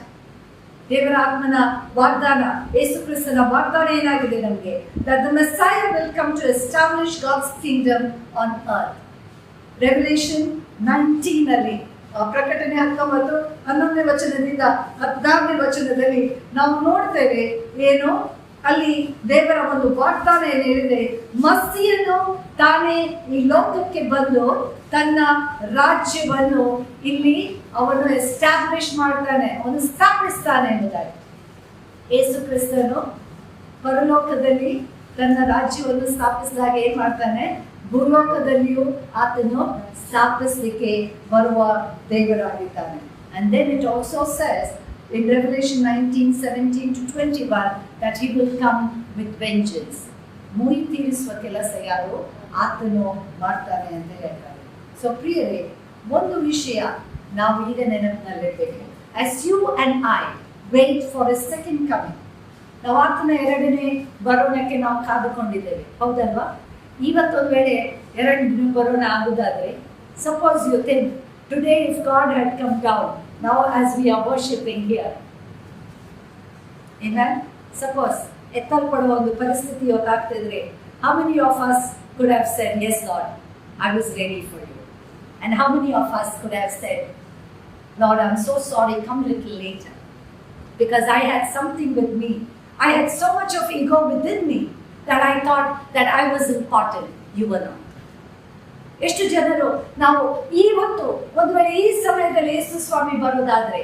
[SPEAKER 2] ದೇವರ ಆತ್ಮನ ವಾಗ್ದಾನ, ಯೇಸು ಕ್ರಿಸ್ತನ ವಾಗ್ದಾನ ಏನಾಗಿದೆ ನಮಗೆ? that the Messiah will come to establish God's kingdom on earth. Revelation 19 ಅಲ್ಲಿ, ಪ್ರಕಟಣೆ 19:11 ವಚನದಿಂದ 16 ವಚನದಲ್ಲಿ ನಾವು ನೋಡ್ತೇವೆ ಏನು ಅಲ್ಲಿ ದೇವರ ಒಂದು ವಾಗ್ದಾನ ಏನು ಹೇಳಿದೆ? ಮಸ್ಸಿಯನ್ನು ತಾನೇ ಈ ಲೋಕಕ್ಕೆ ಬಂದು ತನ್ನ ರಾಜ್ಯವನ್ನು ಇಲ್ಲಿ ಅವನು ಎಸ್ಟಾಬ್ಲಿಷ್ ಮಾಡ್ತಾನೆ, ಅವನು ಸ್ಥಾಪಿಸ್ತಾನೆ ಎಂಬುದಾಗಿ. ಯೇಸು ಕ್ರಿಸ್ತನು ಪರಲೋಕದಲ್ಲಿ ತನ್ನ ರಾಜ್ಯವನ್ನು ಸ್ಥಾಪಿಸಿದಾಗ ಏನ್ ಮಾಡ್ತಾನೆ? ಭೂಲೋಕದಲ್ಲಿಯೂ ಆತನು ಸ್ಥಾಪಿಸಲಿಕ್ಕೆ ಬರುವ ದೇವರಾಗಿದ್ದಾನೆ. And then it also says in Revelation 19:17-21 that he will come with vengeance. ಮುಯಿ ತೀರಿಸುವ ಕೆಲಸ ಯಾರು? ಆತನು ಮಾಡ್ತಾನೆ ಅಂತ ಹೇಳ್ತಾರೆ. ಸೊ ಪ್ರಿಯರೇ, ಒಂದು ವಿಷಯ ನಾವು ಈಗ ನೆನಪಿನಲ್ಲಿರಬೇಕು. As you and I wait for his second coming, ನಾವು ಆತನ ಎರಡನೇ ಬರೋಣಕ್ಕೆ ನಾವು ಕಾದುಕೊಂಡಿದ್ದೇವೆ, ಹೌದಲ್ವಾ? ಇವತ್ತೊಂದು ವೇಳೆ ಎರಡನೇ ಬರೋಣ ಆಗುದಾದ್ರೆ, suppose you think today if God had come down now as we are worshipping here, amen, suppose ಎತ್ತಲ್ಪಡುವ ಒಂದು ಪರಿಸ್ಥಿತಿ ಗೊತ್ತಾಗ್ತಿದ್ರೆ, how many of us could have said, yes Lord, I was ready for you? And how many of us could have said, Lord, I'm so sorry, come a little later, because I had something with me, I had so much of ego within me, that I thought that I was important, you were not. ಎಷ್ಟು ಜನರು ನಾವು ಇವತ್ತು ಒಂದು ವೇಳೆ ಈ ಸಮಯದಲ್ಲಿ ಯೇಸು ಸ್ವಾಮಿ ಬರೋದಾದ್ರೆ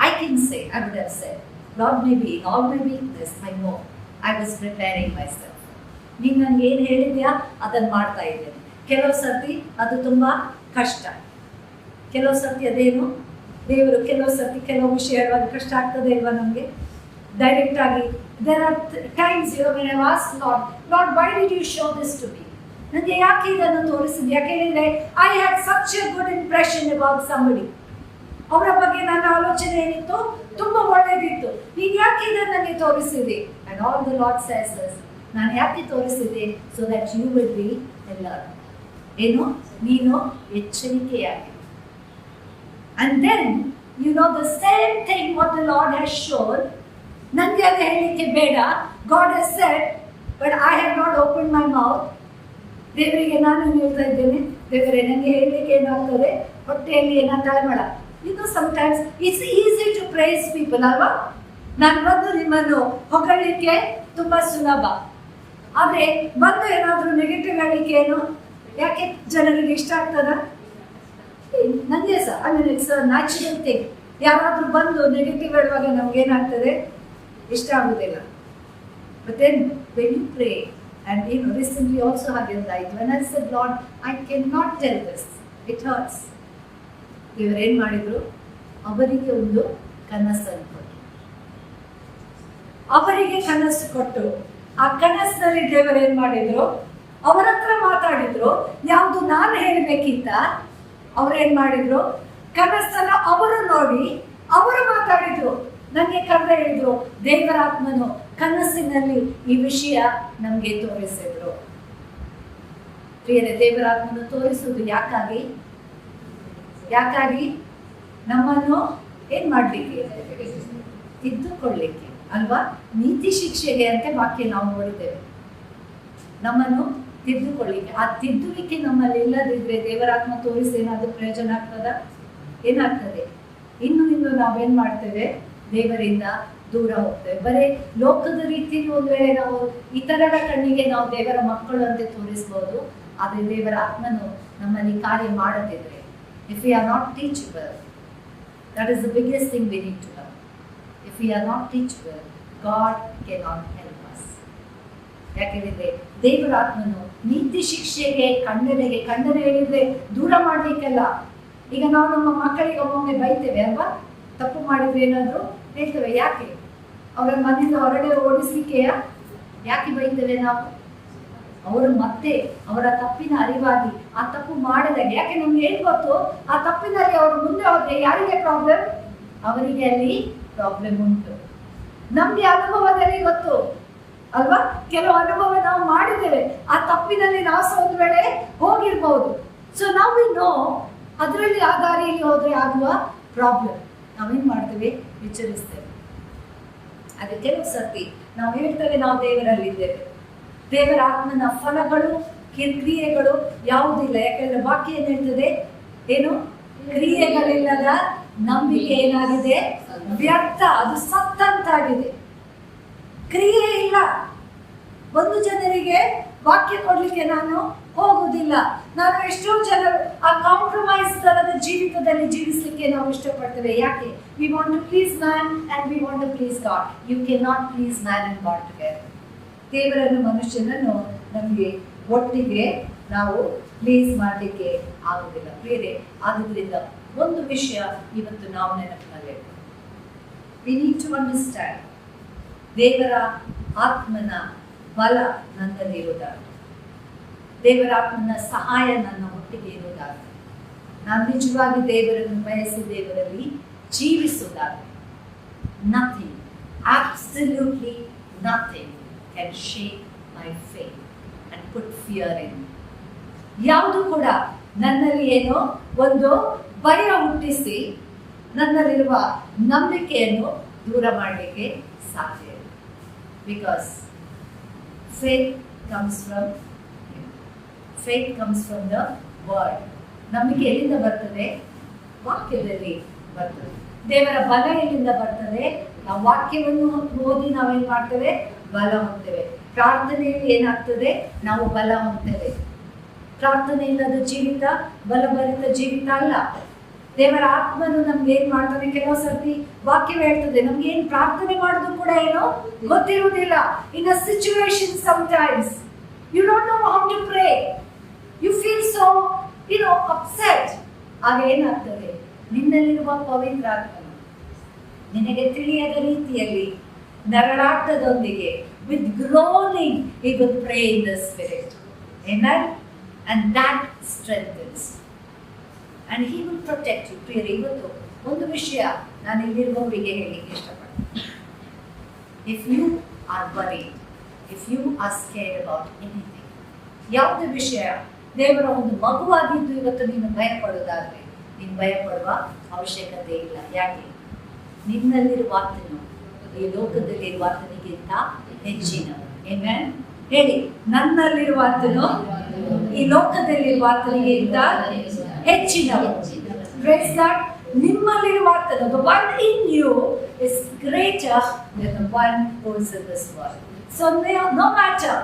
[SPEAKER 2] I can say, I would have said, Lord, maybe in all my weakness, I know I was preparing myself. ನೀನು ನನಗೆ ಏನು ಹೇಳಿದ್ಯಾ ಅದನ್ನು ಮಾಡ್ತಾ ಇದ್ದೇನೆ. ಕೆಲವು ಸರ್ತಿ ಅದು ತುಂಬ ಕಷ್ಟ, ಕೆಲವು ಸರ್ತಿ ಅದೇನು ದೇವರು ಕೆಲವು ಸರ್ತಿ ಕೆಲವು ವಿಷಯ ಹೇಳುವಾಗ ಕಷ್ಟ ಆಗ್ತದೆ ಇಲ್ವಾ ನಮಗೆ ಡೈರೆಕ್ಟ್ ಆಗಿ. There are times when I asked Lord, why did you show this to me? ನನಗೆ ಯಾಕೆ ಇದನ್ನು ತೋರಿಸಿದ್ದೆ? ಯಾಕೆ ಹೇಳಿದ್ರೆ I had such a good impression about somebody. ಅವರ ಬಗ್ಗೆ ನನ್ನ ಆಲೋಚನೆ ಏನಿತ್ತು ತುಂಬಾ ಒಳ್ಳೆದಿತ್ತು. ನೀನು ಯಾಕೆ ಇದನ್ನು ನನಗೆ ತೋರಿಸಿದೆ? And all the Lord says is, ನಾನು ಯಾಕೆ ತೋರಿಸಿದೆ? So that you will be alert. ಏನು? ನೀನು ಎಚ್ಚರಿಕೆಯಾಗಿ. And then, you know, the same thing what the Lord has shown, ನನಗೆ ಅದು ಹೇಳಲಿಕ್ಕೆ ಬೇಡ. God has said, but I have not opened my mouth. ದೇವರಿಗೆ ನಾನು ಹೇಳ್ತಾ ಇದ್ದೇನೆ, ದೇವರೇ ನನಗೆ ಹೇಳಲಿಕ್ಕೆ ಏನಾಗ್ತದೆ, ಹೊಟ್ಟೆಯಲ್ಲಿ ಏನಾಗ್ತದೆ ಬೇಡ. ಇದು sometimes it's easy to praise people ಅಲ್ವಾ? ನಾನು ಬಂದು ನಿಮ್ಮನ್ನು ಹೊಗಳಲಿಕ್ಕೆ ತುಂಬಾ ಸುಲಭ, ಆದರೆ ಬಂದು ಏನಾದರೂ ನೆಗೆಟಿವ್ ಹೇಳಲಿಕ್ಕೆ ಏನು ಯಾಕೆ ಜನರಿಗೆ ಇಷ್ಟ ಆಗ್ತದ? ನನಗೆ ಸಹ I mean it's a natural thing. ಯಾರಾದರೂ ಬಂದು ನೆಗೆಟಿವ್ ಹೇಳುವಾಗ ನಮ್ಗೆ ಏನಾಗ್ತದೆ? ಇಷ್ಟ ಆಗೋದಿಲ್ಲ. But then when you pray and you know recently also again like when I said Lord I cannot tell this, it hurts. ದೇವರು ಏನು ಮಾಡಿದ್ರು? ಅವರಿಗೆ ಒಂದು ಕನಸನ್ನು ಕೊಟ್ಟರು. ಅವರಿಗೆ ಕನಸು ಕೊಟ್ಟು ಆ ಕನಸಿನಲ್ಲಿ ದೇವರು ಏನು ಮಾಡಿದ್ರು? ಅವರ ಹತ್ರ ಮಾತಾಡಿದ್ರು. ಯಾವುದು ನಾನು ಹೇಳಬೇಕಿತ್ತ ಅವ್ರೇನ್ ಮಾಡಿದ್ರು? ಕನಸನ್ನ ಅವರು ನೋಡಿ ಅವರು ಮಾತಾಡಿದ್ರು. ನನಗೆ ಕರೆದ ಹೇಳಿದ್ರು, ದೇವರ ಆತ್ಮನು ಕನಸಿನಲ್ಲಿ ಈ ವಿಷಯ ನಮಗೆ ತೋರಿಸಿದ್ರು. ಪ್ರಿಯರೇ, ದೇವರ ಆತ್ಮನು ತೋರಿಸುವುದು ಯಾಕಾಗಿ? ನಮ್ಮನ್ನು ಏನ್ ಮಾಡ್ಲಿಕ್ಕೆ? ತಿದ್ದುಕೊಳ್ಳಿಕ್ಕೆ ಅಲ್ವಾ? ನೀತಿ ಶಿಕ್ಷೆಗೆ ಅಂತ ವಾಕ್ಯ ನಾವು ನೋಡಿದ್ದೇವೆ. ನಮ್ಮನ್ನು ತಿದ್ದುಕೊಳ್ಳಿಕ್ಕೆ. ಆ ತಿದ್ದುವಿಕೆ ನಮ್ಮಲ್ಲಿ ಇಲ್ಲದಿದ್ರೆ ದೇವರಾತ್ಮ ತೋರಿಸಿ ಏನಾದರೂ ಪ್ರಯೋಜನ ಆಗ್ತದ? ಏನಾಗ್ತದೆ? ಇನ್ನು ನಾವೇನ್ ಮಾಡ್ತೇವೆ? ದೇವರಿಂದ ದೂರ ಹೋಗ್ತೇವೆ. ಬರೀ ಲೋಕದ ರೀತಿಯಲ್ಲಿ ಒಂದು ವೇಳೆ ನಾವು ಇತರರ ಕಣ್ಣಿಗೆ ನಾವು ದೇವರ ಮಕ್ಕಳು ಅಂತ ತೋರಿಸ್ಬೋದು, ಆದರೆ ದೇವರ ಆತ್ಮನು ನಮ್ಮಲ್ಲಿ ಕಾರ್ಯ ಮಾಡದಿದ್ರೆ, if we are not teachable, that is the biggest thing we need to learn. If we are not teachable, God cannot help us. ಯಾಕೆಂದ್ರೆ ದೇವರ ಆತ್ಮನು ನೀತಿ ಶಿಕ್ಷೆಗೆ ಖಂಡನೆ ಹೇಳಿದ್ರೆ ದೂರ ಮಾಡ್ಲಿಕ್ಕೆಲ್ಲ. ಈಗ ನಾವು ನಮ್ಮ ಮಕ್ಕಳಿಗೆ ಒಮ್ಮೊಮ್ಮೆ ಬೈತೇವೆ ಅಲ್ವಾ? ತಪ್ಪು ಮಾಡಿದ್ರೆ ಏನಾದ್ರು ಹೇಳ್ತೇವೆ. ಯಾಕೆ? ಅವರ ಮನೆಯಿಂದ ಹೊರಗಡೆ ಓಡಿಸ್ಲಿಕ್ಕೆ ಯಾಕೆ ಬೈತೇವೆ ನಾವು? ಅವರು ಮತ್ತೆ ಅವರ ತಪ್ಪಿನ ಅರಿವಾಗಿ ಆ ತಪ್ಪು ಮಾಡಿದಾಗ, ಯಾಕೆ ನಮ್ಗೆ ಏನ್ ಗೊತ್ತು? ಆ ತಪ್ಪಿನಲ್ಲಿ ಅವರು ಮುಂದೆ ಹೋದ್ರೆ ಯಾರಿಗೆ ಪ್ರಾಬ್ಲಮ್? ಅವರಿಗೆ ಅಲ್ಲಿ ಪ್ರಾಬ್ಲಮ್ ಉಂಟು. ನಮ್ಗೆ ಅನುಭವದಲ್ಲಿ ಗೊತ್ತು ಅಲ್ವಾ? ಕೆಲವು ಅನುಭವ ನಾವು ಮಾಡಿದ್ದೇವೆ, ಆ ತಪ್ಪಿನಲ್ಲಿ ನಾವು ಸಹ ಒಂದು ವೇಳೆ ಹೋಗಿರ್ಬಹುದು. ಸೊ ನಾವು ನೋ ಅದರಲ್ಲಿ ಆ ದಾರಿಯಲ್ಲಿ ಹೋದ್ರೆ ಆಗುವ ಪ್ರಾಬ್ಲಮ್ ನಾವೇನ್ ಮಾಡ್ತೇವೆ? ವಿಚಾರಿಸ್ತೇವೆ. ಅದು ಕೆಲವು ಸರ್ತಿ ನಾವು ಹೇಳ್ತೇವೆ ನಾವು ದೇವರಲ್ಲಿದ್ದೇವೆ, ದೇವರ ಆತ್ಮನ ಫಲಗಳು ಕ್ರಿಯೆಗಳು ಯಾವುದಿಲ್ಲ. ಯಾಕಂದ್ರೆ ವಾಕ್ಯ ಏನ್ ಹೇಳ್ತದೆ? ಏನು? ಕ್ರಿಯೆಗಳಿಲ್ಲದ ನಂಬಿಕೆ ಏನಾಗಿದೆ? ವ್ಯರ್ಥ, ಅದು ಸತ್ತಂತಾಗಿದೆ. ಕ್ರಿಯೆ ಇಲ್ಲ. ಒಂದು ಜನರಿಗೆ ವಾಕ್ಯ ಕೊಡ್ಲಿಕ್ಕೆ ನಾನು ಹೋಗುದಿಲ್ಲ. ನಾನು ಎಷ್ಟೋ ಜನರು ಆ ಕಾಂಪ್ರಮೈಸ್ ತರದ ಜೀವಿತದಲ್ಲಿ ಜೀವಿಸಲಿಕ್ಕೆ ನಾವು ಇಷ್ಟಪಡ್ತೇವೆ. ಯಾಕೆ? We want to please man and we want to please God. You can not please man and God together. ದೇವರನ್ನು ಮನುಷ್ಯನನ್ನು ನಮಗೆ ಒಟ್ಟಿಗೆ ನಾವು ಪ್ಲೀಸ್ ಮಾಡಲಿಕ್ಕೆ ಆಗುದಿಲ್ಲ. ಬೇರೆ ಆದ್ರಿಂದ ಒಂದು ವಿಷಯ ಇವತ್ತು ನಾವು ನೆನಪಿನಲ್ಲಿ ವಿ ನೀಡ್ ಟು ಅಂಡರ್ಸ್ಟ್ಯಾಂಡ್, ದೇವರ ಆತ್ಮನ ಬಲ ನನ್ನಲ್ಲಿ ಇರುವುದಾದ್ರೆ, ದೇವರ ಆತ್ಮನ ಸಹಾಯ ನನ್ನ ಒಟ್ಟಿಗೆ ಇರುವುದಾದ್ರೆ, ನಾನು ನಿಜವಾಗಿ ದೇವರನ್ನು ಬಯಸಿ ದೇವರಲ್ಲಿ ಜೀವಿಸುವುದಾದ್ರೆ, nothing, absolutely nothing can shake my faith and put fear in me. ಯಾವುದು ಕೂಡ ನನ್ನಲ್ಲಿ ಏನೋ ಒಂದು ಭಯ ಹುಟ್ಟಿಸಿ ನನ್ನಲ್ಲಿರುವ ನಂಬಿಕೆಯನ್ನು ದೂರ ಮಾಡಲಿಕ್ಕೆ ಸಾಧ್ಯ ಇಲ್ಲ. Because faith comes from the word. ನಂಬಿಕೆ ಎಲ್ಲಿಂದ ಬರ್ತದೆ? ವಾಕ್ಯದಲ್ಲಿ ಬರ್ತದೆ. ದೇವರ ಬಲ ಎಲ್ಲಿಂದ ಬರ್ತದೆ? ನಾವು ವಾಕ್ಯವನ್ನು ಓದಿ ನಾವೇನ್ ಮಾಡ್ತೇವೆ? ಬಲ ಹೊಂದ್ತೇವೆ. ಪ್ರಾರ್ಥನೆಯಲ್ಲಿ ಏನಾಗ್ತದೆ, ನಾವು ಬಲ ಹೊಂದ್ತೇವೆ. ಪ್ರಾರ್ಥನೆ ಇಲ್ಲದ ಜೀವಿತ ಬಲಭರಿತ ಜೀವಿತ ಅಲ್ಲ. ದೇವರ ಆತ್ಮನು ನಮ್ಗೆ ಏನ್ ಮಾಡ್ತಾನೆ, ಕೆಲವು ಸರ್ತಿ ವಾಕ್ಯ ಹೇಳ್ತದೆ, ನಮ್ಗೆ ಏನ್ ಪ್ರಾರ್ಥನೆ ಮಾಡೋದು ಕೂಡ ಏನೋ ಗೊತ್ತಿರುವುದಿಲ್ಲ. In a situation sometimes you don't know how to pray, you feel so upset. ಆಗ ಏನಾಗ್ತದೆ, ನಿನ್ನಲ್ಲಿರುವ ಪವಿತ್ರ ಆತ್ಮನು ನಿನಗೆ ತಿಳಿಯದ ರೀತಿಯಲ್ಲಿ ನರಳಾಟದೊಂದಿಗೆ with groaning he will pray in the spirit. Amen. And that strengthens. And he will protect you. ಪ್ರಿಯರೇ, ಇವತ್ತು ಒಂದು ವಿಷಯ ನಾನು ಇಲ್ಲಿರುವವರಿಗೆ ಹೇಳಲಿಕ್ಕೆ ಇಷ್ಟಪಡ್ತೀನಿ. If you are worried, if you are scared about anything, ಯಾವುದೇ ವಿಷಯ, ದೇವರ ಒಂದು ಮಗುವಾಗಿದ್ದು ಇವತ್ತು ನೀನು ಭಯ ಪಡೋದಾದ್ರೆ ನೀನು ಭಯ ಪಡುವ ಅವಶ್ಯಕತೆ ಇಲ್ಲ. ಯಾಕೆ? ನಿನ್ನಲ್ಲಿರುವ ಆತನು ಈ ಲೋಕದಲ್ಲಿರುವ ಆತನಿಗಿಂತ ಹೆಚ್ಚಿನವನು. Amen. ಹೇಳಿ, ನನ್ನಲ್ಲಿರುವ ಆತನು ಈ ಲೋಕದಲ್ಲಿರುವ ಆತನಿಗಿಂತ ಹೆಚ್ಚಿನವನು. Praise God. ನಿಮ್ಮಲ್ಲಿರುವ ಆತನು, the one in you is greater than the one who is in this world. So no matter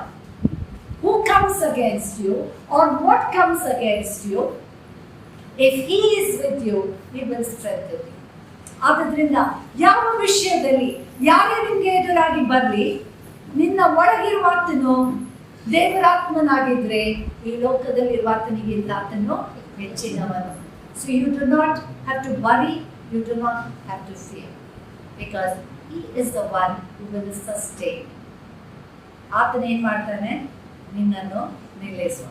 [SPEAKER 2] who comes against you or what comes against you, if he is with you, he will strengthen you. ಆದ್ದರಿಂದ ಯಾವ ವಿಷಯದಲ್ಲಿ ಯಾರೇ ನಿಮಗೆ ಎದುರಾಗಿ ಬರಲಿ, ನಿನ್ನ ಒಳಗಿರುವ ಆತನು ದೇವರಾತ್ಮನಾಗಿದ್ರೆ ಈ ಲೋಕದಲ್ಲಿರುವ ಆತನಿಗಿಂತ ಆತನು ಹೆಚ್ಚಿನವನು. So you do not have to worry, you do not have to fear, because he is the one who will sustain. ಆತನ ಏನ್ ಮಾಡ್ತಾನೆ, ನಿನ್ನನ್ನು ನಿಲ್ಲಿಸುವ.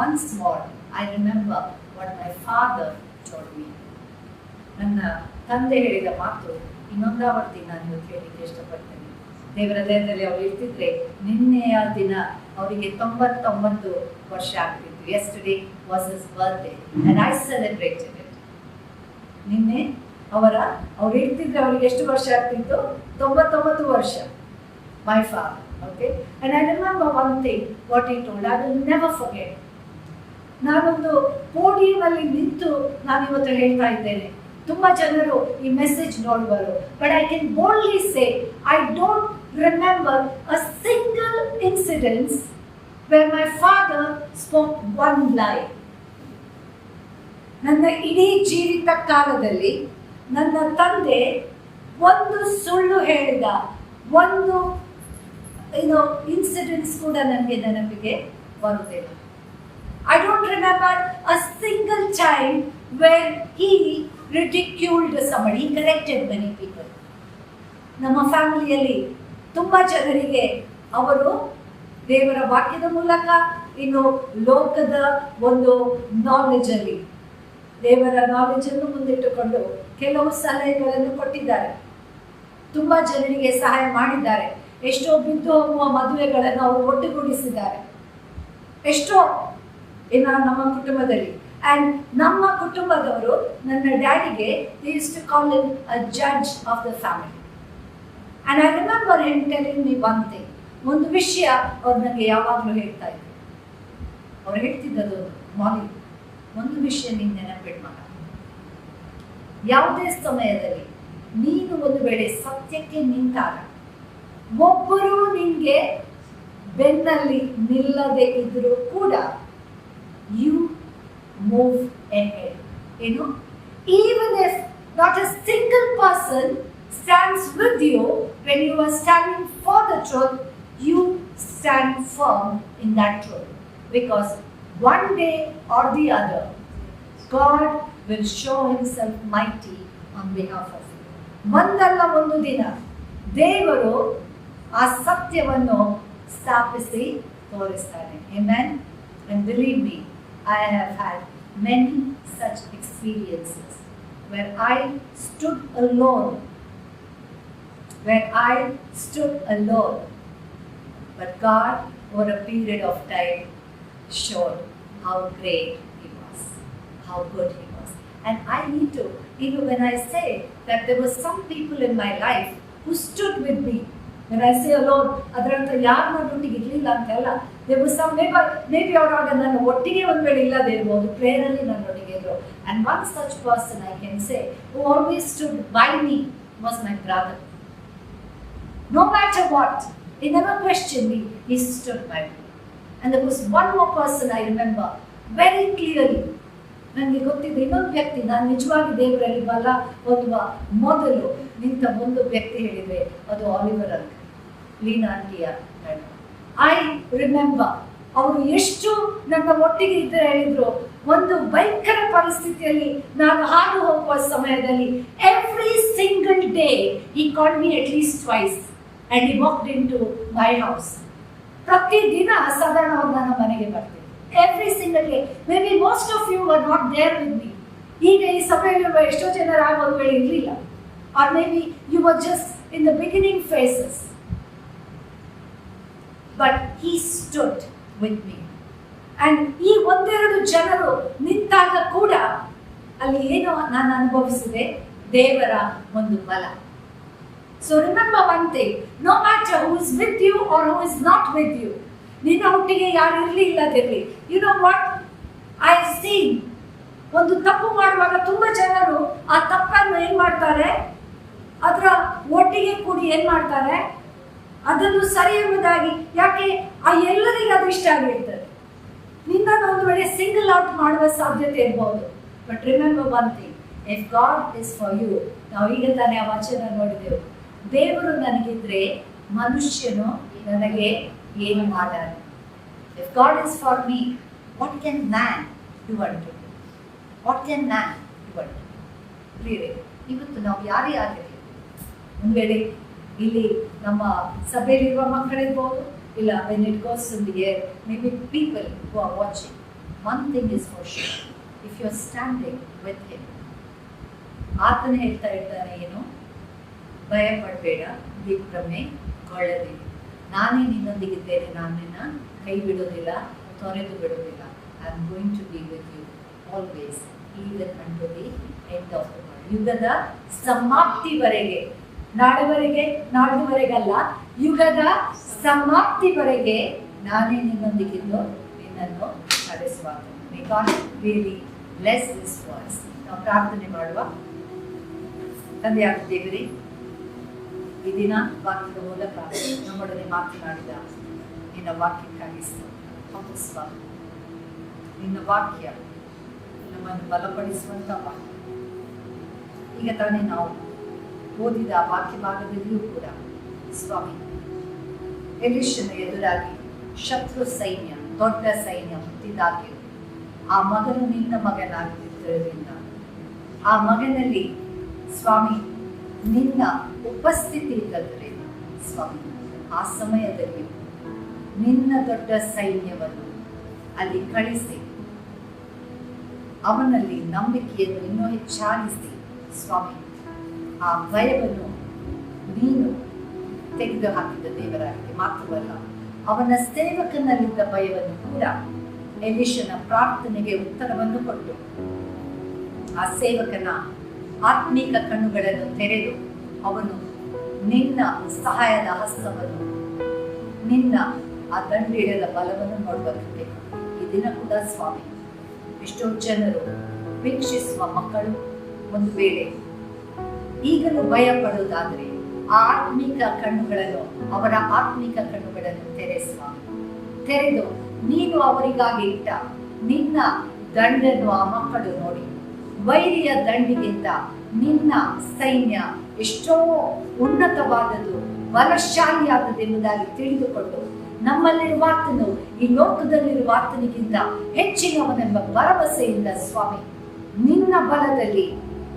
[SPEAKER 2] Once more, I remember what my father told me. ನನ್ನ ತಂದೆ ಹೇಳಿದ ಮಾತು ಇನ್ನೊಂದಾವರ್ತಿ ನಾನು ಇವತ್ತು ಹೇಳಲಿಕ್ಕೆ ಇಷ್ಟಪಡ್ತೇನೆ. ದೇವರ ದಯದಲ್ಲಿ ಅವ್ರು ಇರ್ತಿದ್ರೆ ನಿನ್ನೆಯ ದಿನ ಅವರಿಗೆ 99 ವರ್ಷ ಆಗ್ತಿತ್ತು. Yesterday was his birthday and I celebrated it. ನಿನ್ನೆ ಅವ್ರು ಇರ್ತಿದ್ರೆ ಅವ್ರಿಗೆ ಎಷ್ಟು ವರ್ಷ ಆಗ್ತಿತ್ತು? 99 ವರ್ಷ. My father. Okay, and I remember one thing what he told. I will never forget. ನಾನೊಂದು ಪೋಡಿಯಂನಲ್ಲಿ ನಿಂತು ನಾನು ಇವತ್ತು ಹೇಳ್ತಾ ಇದ್ದೇನೆ. ತುಂಬಾ ಜನರು ಈ ಮೆಸೇಜ್ ನೋಡುವರು, but I can boldly say I don't remember a single incidence where my father spoke one lie. ನನ್ನ ಇಡೀ ಜೀವಿತ ಕಾಲದಲ್ಲಿ ನನ್ನ ತಂದೆ ಒಂದು ಸುಳ್ಳು ಹೇಳಿದ ಒಂದು ಇನ್ಸಿಡೆಂಟ್ಸ್ ಕೂಡ ನನಗೆ ನೆನಪಿಗೆ ಬರುತ್ತಿಲ್ಲ. I don't remember a single time where he ridiculed somebody, he corrected many people. ನಮ್ಮ ಫ್ಯಾಮಿಲಿಯಲ್ಲಿ ತುಂಬ ಜನರಿಗೆ ಅವರು ದೇವರ ವಾಕ್ಯದ ಮೂಲಕ, ಇನ್ನು ಲೋಕದ ಒಂದು ನಾಲೆಜಲ್ಲಿ ದೇವರ ನಾಲೆಜನ್ನು ಮುಂದಿಟ್ಟುಕೊಂಡು ಕೆಲವು ಸಲಹೆಗಳನ್ನು ಕೊಟ್ಟಿದ್ದಾರೆ. ತುಂಬ ಜನರಿಗೆ ಸಹಾಯ ಮಾಡಿದ್ದಾರೆ. ಎಷ್ಟೋ ಬಿದ್ದು ಹೋಗುವ ಮದುವೆಗಳನ್ನು ಅವರು ಒಟ್ಟುಗೂಡಿಸಿದ್ದಾರೆ. ಎಷ್ಟೋ ನಮ್ಮ ಕುಟುಂಬದಲ್ಲಿ. ಆ್ಯಂಡ್ ನಮ್ಮ ಕುಟುಂಬದವರು ನನ್ನ ಡ್ಯಾಡಿಗೆ they use to call him a judge of the family. And I remember him telling me one thing. ಒಂದು ವಿಷಯ ಅವ್ರು ನನಗೆ ಯಾವಾಗಲೂ ಹೇಳ್ತಾ ಇದ್ರು. ಅವ್ರು ಹೇಳ್ತಿದ್ದದು, ಮಾಲಿ, ಒಂದು ವಿಷಯ ನೀನು ನೆನಪಿಟ್ಟು ಮಗ, ಯಾವುದೇ ಸಮಯದಲ್ಲಿ ನೀನು ಒಂದು ವೇಳೆ ಸತ್ಯಕ್ಕೆ ನಿಂತಾಗ ಒಬ್ಬರು ನಿನಗೆ ಬೆನ್ನಲ್ಲಿ ನಿಲ್ಲದೆ ಇದ್ರೂ ಕೂಡ you move ahead. Even if not a single person stands with you when you are standing for the truth, you stand firm in that truth, because one day or the other God will show himself mighty on behalf of you. ಒಂದಲ್ಲ ಒಂದು ದಿನ ದೇವರು ಆ ಸತ್ಯವನ್ನು ಸ್ಥಾಪಿಸಿ ತೋರಿಸ್ತಾನೆ. Amen. And believe me, I have had many such experiences where I stood alone, but God over a period of time showed how great he was, how good he was. And I need to, even when I say that there were some people in my life who stood with me. When I say alone, ಅದರಂತ ಯಾರು ನನ್ನೊಟ್ಟಿಗೆ ಇರಲಿಲ್ಲ ಅಂತಲ್ಲ. There was some, maybe ಅವರಾಗ ನನ್ನ ಒಟ್ಟಿಗೆ ಒಂದು ವೇಳೆ ಇಲ್ಲದೆ ಇರ್ಬೋದು, ಪ್ರೇಯರಲ್ಲಿ ನನ್ನೊಟ್ಟಿಗೆ ಇದ್ರು. And one such person I can say who always stood by me was my brother. No matter what, He never questioned me. He stood by me. And there was one more person I remember very clearly. ನನಗೆ ಗೊತ್ತಿದ್ದ ಇನ್ನೊಂದು ವ್ಯಕ್ತಿ, ನಾನು ನಿಜವಾಗಿ ದೇವರಲ್ಲಿ ಬಲ ಹೊಂದುವ ಮೊದಲು ನಿಂತ ಒಂದು ವ್ಯಕ್ತಿ ಹೇಳಿದರೆ ಅದು ಆಲಿವರ್ ಅಂಕಲ್, ಲೀನಾ ಆಂಟಿಯ ಮೇಡಮ್. ಐ ರಿಮೆಂಬರ್ ಅವರು ಎಷ್ಟು ನನ್ನ ಒಟ್ಟಿಗೆ ಇದ್ದರೆ ಹೇಳಿದ್ರು, ಒಂದು ಭಯಂಕರ ಪರಿಸ್ಥಿತಿಯಲ್ಲಿ ನಾನು ಹಾದು ಹೋಗುವ ಸಮಯದಲ್ಲಿ every single day he called me at least twice and he walked into my house. ಪ್ರತಿದಿನ ಸಾಧಾರಣ ಅವ್ರು ನನ್ನ ಮನೆಗೆ ಬರ್ತಿದ್ರು. Every single day. Maybe most of you were not there with me. ಈಗ ಈ ಸಭೆಯಲ್ಲಿರುವ ಎಷ್ಟೋ ಜನರು ಆಗ ಒಂದು ವೇಳೆ ಇರಲಿಲ್ಲ, or maybe you were just in the beginning phases. But he stood with me. And ಈ ಒಂದೆರಡು ಜನರು ನಿಂತಾಗ ಕೂಡ ಅಲ್ಲಿ ಏನೋ ನಾನು ಅನುಭವಿಸಿದೆ, ದೇವರ ಒಂದು ಬಲ. So remember one thing, no matter who is with you or who is not with you, ನಿನ್ನ ಒಟ್ಟಿಗೆ ಯಾರು ಇರಲಿ ಇಲ್ಲದಿರಲಿ, you know what I see, ಒಂದು ತಪ್ಪು ಮಾಡುವಾಗ ತುಂಬ ಜನರು ಆ ತಪ್ಪನ್ನು ಏನು ಮಾಡ್ತಾರೆ, ಅದರ ಒಟ್ಟಿಗೆ ಕೂಡಿ ಏನು ಮಾಡ್ತಾರೆ, ಅದನ್ನು ಸರಿ ಎಂಬುದಾಗಿ, ಯಾಕೆ ಆ ಎಲ್ಲರಿಗೂ ಅದು ಇಷ್ಟ ಆಗಿರ್ತದೆ. ನಿನ್ನನ್ನು ಒಂದು ವೇಳೆ ಸಿಂಗಲ್ ಔಟ್ ಮಾಡುವ ಸಾಧ್ಯತೆ ಇರಬಹುದು. But remember one thing, if God is for you, ನಾವು ಈಗ ತಾನೇ ಆ ವಚನ ನೋಡಿದೆವು, ದೇವರು ನನಗಿದ್ರೆ ಮನುಷ್ಯನು ನನಗೆ ಏನು ಮಾಡಾರ. If God is for me, what can man do unto me? What can man do unto me? ಪ್ರಿಯರೇ, ಇವತ್ತು ನಾವು ಯಾರೇ ಆಗಿರಲಿ, ಒಂದು ವೇಳೆ ಇಲ್ಲಿ ನಮ್ಮ ಸಭೆಯಲ್ಲಿರುವ ಮಕ್ಕಳಿರ್ಬೋದು, ಇಲ್ಲ when it goes in the air, maybe people who are watching, one thing is for sure, if you are standing with him, ಆತನೇ ಹೇಳ್ತಾ ಇದ್ದಾನೆ ಏನು, ಭಯ ಪಡಬೇಡ, ದಿಗ್ಭ್ರಮೆಗೊಳ್ಳಬೇಡ, ನಾನೇ ನಿನ್ನೊಂದಿಗಿದ್ದೇನೆ, ನಾನು ನಿನ್ನ ಕೈ ಬಿಡೋದಿಲ್ಲ, ತೊರೆದು ಬಿಡೋದಿಲ್ಲ. I am going to be with you always even unto the end of the world. ಯುಗದ ಸಮಾಪ್ತಿವರೆಗೆ, ನಾಡುವರೆಗಲ್ಲ, ಯುಗದ ಸಮಾಪ್ತಿವರೆಗೆ ನಾನೇ ನಿನ್ನೊಂದಿಗಿದ್ದು ನಿನ್ನನ್ನು ನಡೆಸುವಾಗ. May God really bless this words. ನಾವು ಪ್ರಾರ್ಥನೆ ಮಾಡುವ. ತಂದೆಯಾದ ದೇವರೇ, ಈ ದಿನ ವಾಕ್ಯದ ಮೂಲಕ ನಮ್ಮೊಡನೆ ಮಾತನಾಡಿದ ನಿನ್ನ ವಾಕ್ಯಕ್ಕಾಗಿ ಹೌದು ಸ್ವಾಮಿ, ನಿನ್ನ ವಾಕ್ಯ ನಮ್ಮನ್ನು ಬಲಪಡಿಸುವಂಥ ವಾಕ್ಯ. ಈಗ ತಾನೇ ನಾವು ಓದಿದ ವಾಕ್ಯ ಭಾಗದಲ್ಲಿಯೂ ಕೂಡ ಸ್ವಾಮಿ, ಎಲಿಷನ ಎದುರಾಗಿ ಶತ್ರು ಸೈನ್ಯ, ದೊಡ್ಡ ಸೈನ್ಯ ಹುಟ್ಟಿದಾಗ್ಯೂ ಆ ಮಗನು ನಿನ್ನ ಮಗನಾಗಿದ್ದರಿಂದ ಆ ಮಗನಲ್ಲಿ ಸ್ವಾಮಿ ನಿನ್ನ ಉಪಸ್ಥಿತಿ ಇಲ್ಲದ್ರೆ ಸ್ವಾಮಿ, ಆ ಸಮಯದಲ್ಲಿ ನಿನ್ನ ದೊಡ್ಡ ಸೈನ್ಯವನ್ನು ಅಲ್ಲಿ ಕಳಿಸಿ ಅವನಲ್ಲಿ ನಂಬಿಕೆಯನ್ನು ಇನ್ನೂ ಹೆಚ್ಚಾಗಿಸಿ ಸ್ವಾಮಿ, ಆ ಭಯವನ್ನು ನೀನು ತೆಗೆದು ಹಾಕಿದ ದೇವರಾಗಿದೆ. ಮಾತ್ರವಲ್ಲ, ಅವನ ಸೇವಕನಲ್ಲಿದ್ದ ಭಯವನ್ನು ಕೂಡ ಎಲಿಷನ ಪ್ರಾರ್ಥನೆಗೆ ಉತ್ತರವನ್ನು ಕೊಟ್ಟು ಆ ಸೇವಕನ ಆತ್ಮೀಕ ಕಣ್ಣುಗಳನ್ನು ತೆರೆದು ಅವನು ನಿನ್ನ ಸಹಾಯದ ಹಸ್ತವನ್ನು, ನಿನ್ನ ಆ ದಂಡಿಡದ ಬಲವನ್ನು ನೋಡುವಂತೆ ಈ ದಿನ ಕೂಡ ಸ್ವಾಮಿ, ಎಷ್ಟೋ ಜನರು ವೀಕ್ಷಿಸುವ ಮಕ್ಕಳು ಒಂದು ವೇಳೆ ಈಗಲೂ ಭಯ ಪಡುವುದಾದರೆ ಆ ಆತ್ಮೀಕ ಕಣ್ಣುಗಳನ್ನು, ಅವರ ಆತ್ಮೀಕ ಕಣ್ಣುಗಳನ್ನು ತೆರೆದು ನೀನು ಅವರಿಗಾಗಿ ಇಟ್ಟ ನಿನ್ನ ದಂಡನ್ನು ಆ ಮಕ್ಕಳು ನೋಡಿ, ವೈರಿಯ ದಂಡಿಗಿಂತ ನಿನ್ನ ಸೈನ್ಯ ಎಷ್ಟೋ ಉನ್ನತವಾದದ್ದು, ಬಲಶಾಲಿಯಾದದೆಂಬುದಾಗಿ ತಿಳಿದುಕೊಂಡು ನಮ್ಮಲ್ಲಿರುವ ಆತನು ಈ ಲೋಕದಲ್ಲಿರುವ ಆತನಿಗಿಂತ ಹೆಚ್ಚಿನವನೆಂಬ ಭರವಸೆಯಿಂದ ಸ್ವಾಮಿ, ನಿನ್ನ ಬಲದಲ್ಲಿ,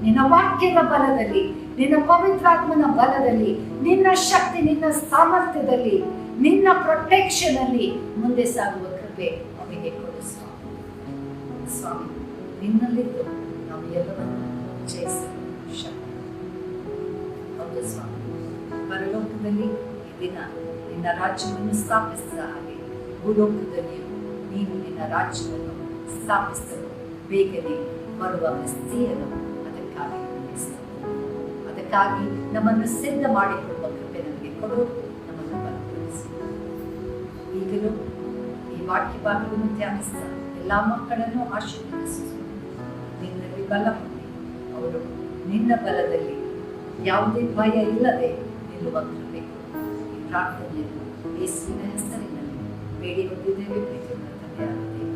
[SPEAKER 2] ನಿನ್ನ ವಾಕ್ಯದ ಬಲದಲ್ಲಿ, ನಿನ್ನ ಪವಿತ್ರಾತ್ಮನ ಬಲದಲ್ಲಿ, ನಿನ್ನ ಶಕ್ತಿ, ನಿನ್ನ ಸಾಮರ್ಥ್ಯದಲ್ಲಿ, ನಿನ್ನ ಪ್ರೊಟೆಕ್ಷನ್ ಅಲ್ಲಿ ಮುಂದೆ ಸಾಗುವ ಕೃಪೆ ಅವರಿಗೆ ಕೊಡು ಸ್ವಾಮಿ. ನಿನ್ನಲ್ಲಿದ್ದು ನಾವು ಎಲ್ಲವನ್ನು ಜಯಿಸಲು ಶಕ್ತಿ. ಹೌದು ಸ್ವಾಮಿ, ಪರಲೋಕದಲ್ಲಿ ಈ ದಿನ ನಿನ್ನ ರಾಜ್ಯವನ್ನು ಸ್ಥಾಪಿಸಿದ ಹಾಗೆ ಭೂಲೋಕದಲ್ಲಿಯೂ ನೀನು ನಿನ್ನ ರಾಜ್ಯವನ್ನು ಸ್ಥಾಪಿಸಲು ಬೇಗನೆ ಬರುವ ಮೆಸ್ಸಿಯನು ಅದಕ್ಕಾಗಿ ಅದಕ್ಕಾಗಿ ನಮ್ಮನ್ನು ಸಿದ್ಧ ಮಾಡಿಕೊಳ್ಳುವ ಕೃಪೆ ನಮಗೆ ಕೊಡು, ನಮ್ಮನ್ನು ಬಲಪಡಿಸಿ. ಈಗಲೂ ಈ ವಾಕ್ಯ ಭಾಗವನ್ನು ಧ್ಯಾನಿಸಿದ ಎಲ್ಲ ಮಕ್ಕಳನ್ನು ಆಶೀರ್ವದಿಸು. ನಿನ್ನಲ್ಲಿ ಬಲ ಹೊಂದಿ ಅವರು ನಿನ್ನ ಬಲದಲ್ಲಿ ಯಾವುದೇ ಭಯ ಇಲ್ಲದೆ ನಿಲ್ಲುವ ಕೃಪೆ. ಈ ಪ್ರಾರ್ಥನೆಯನ್ನು ಯೇಸುವಿನ ಹೆಸರಿನಲ್ಲಿ ಬೇಡಿ ಹೊಂದಿದ್ದೇವೆ ಪ್ರೀತಿಯುಳ್ಳ ತಂದೆಯಾದ ದೇವರೇ.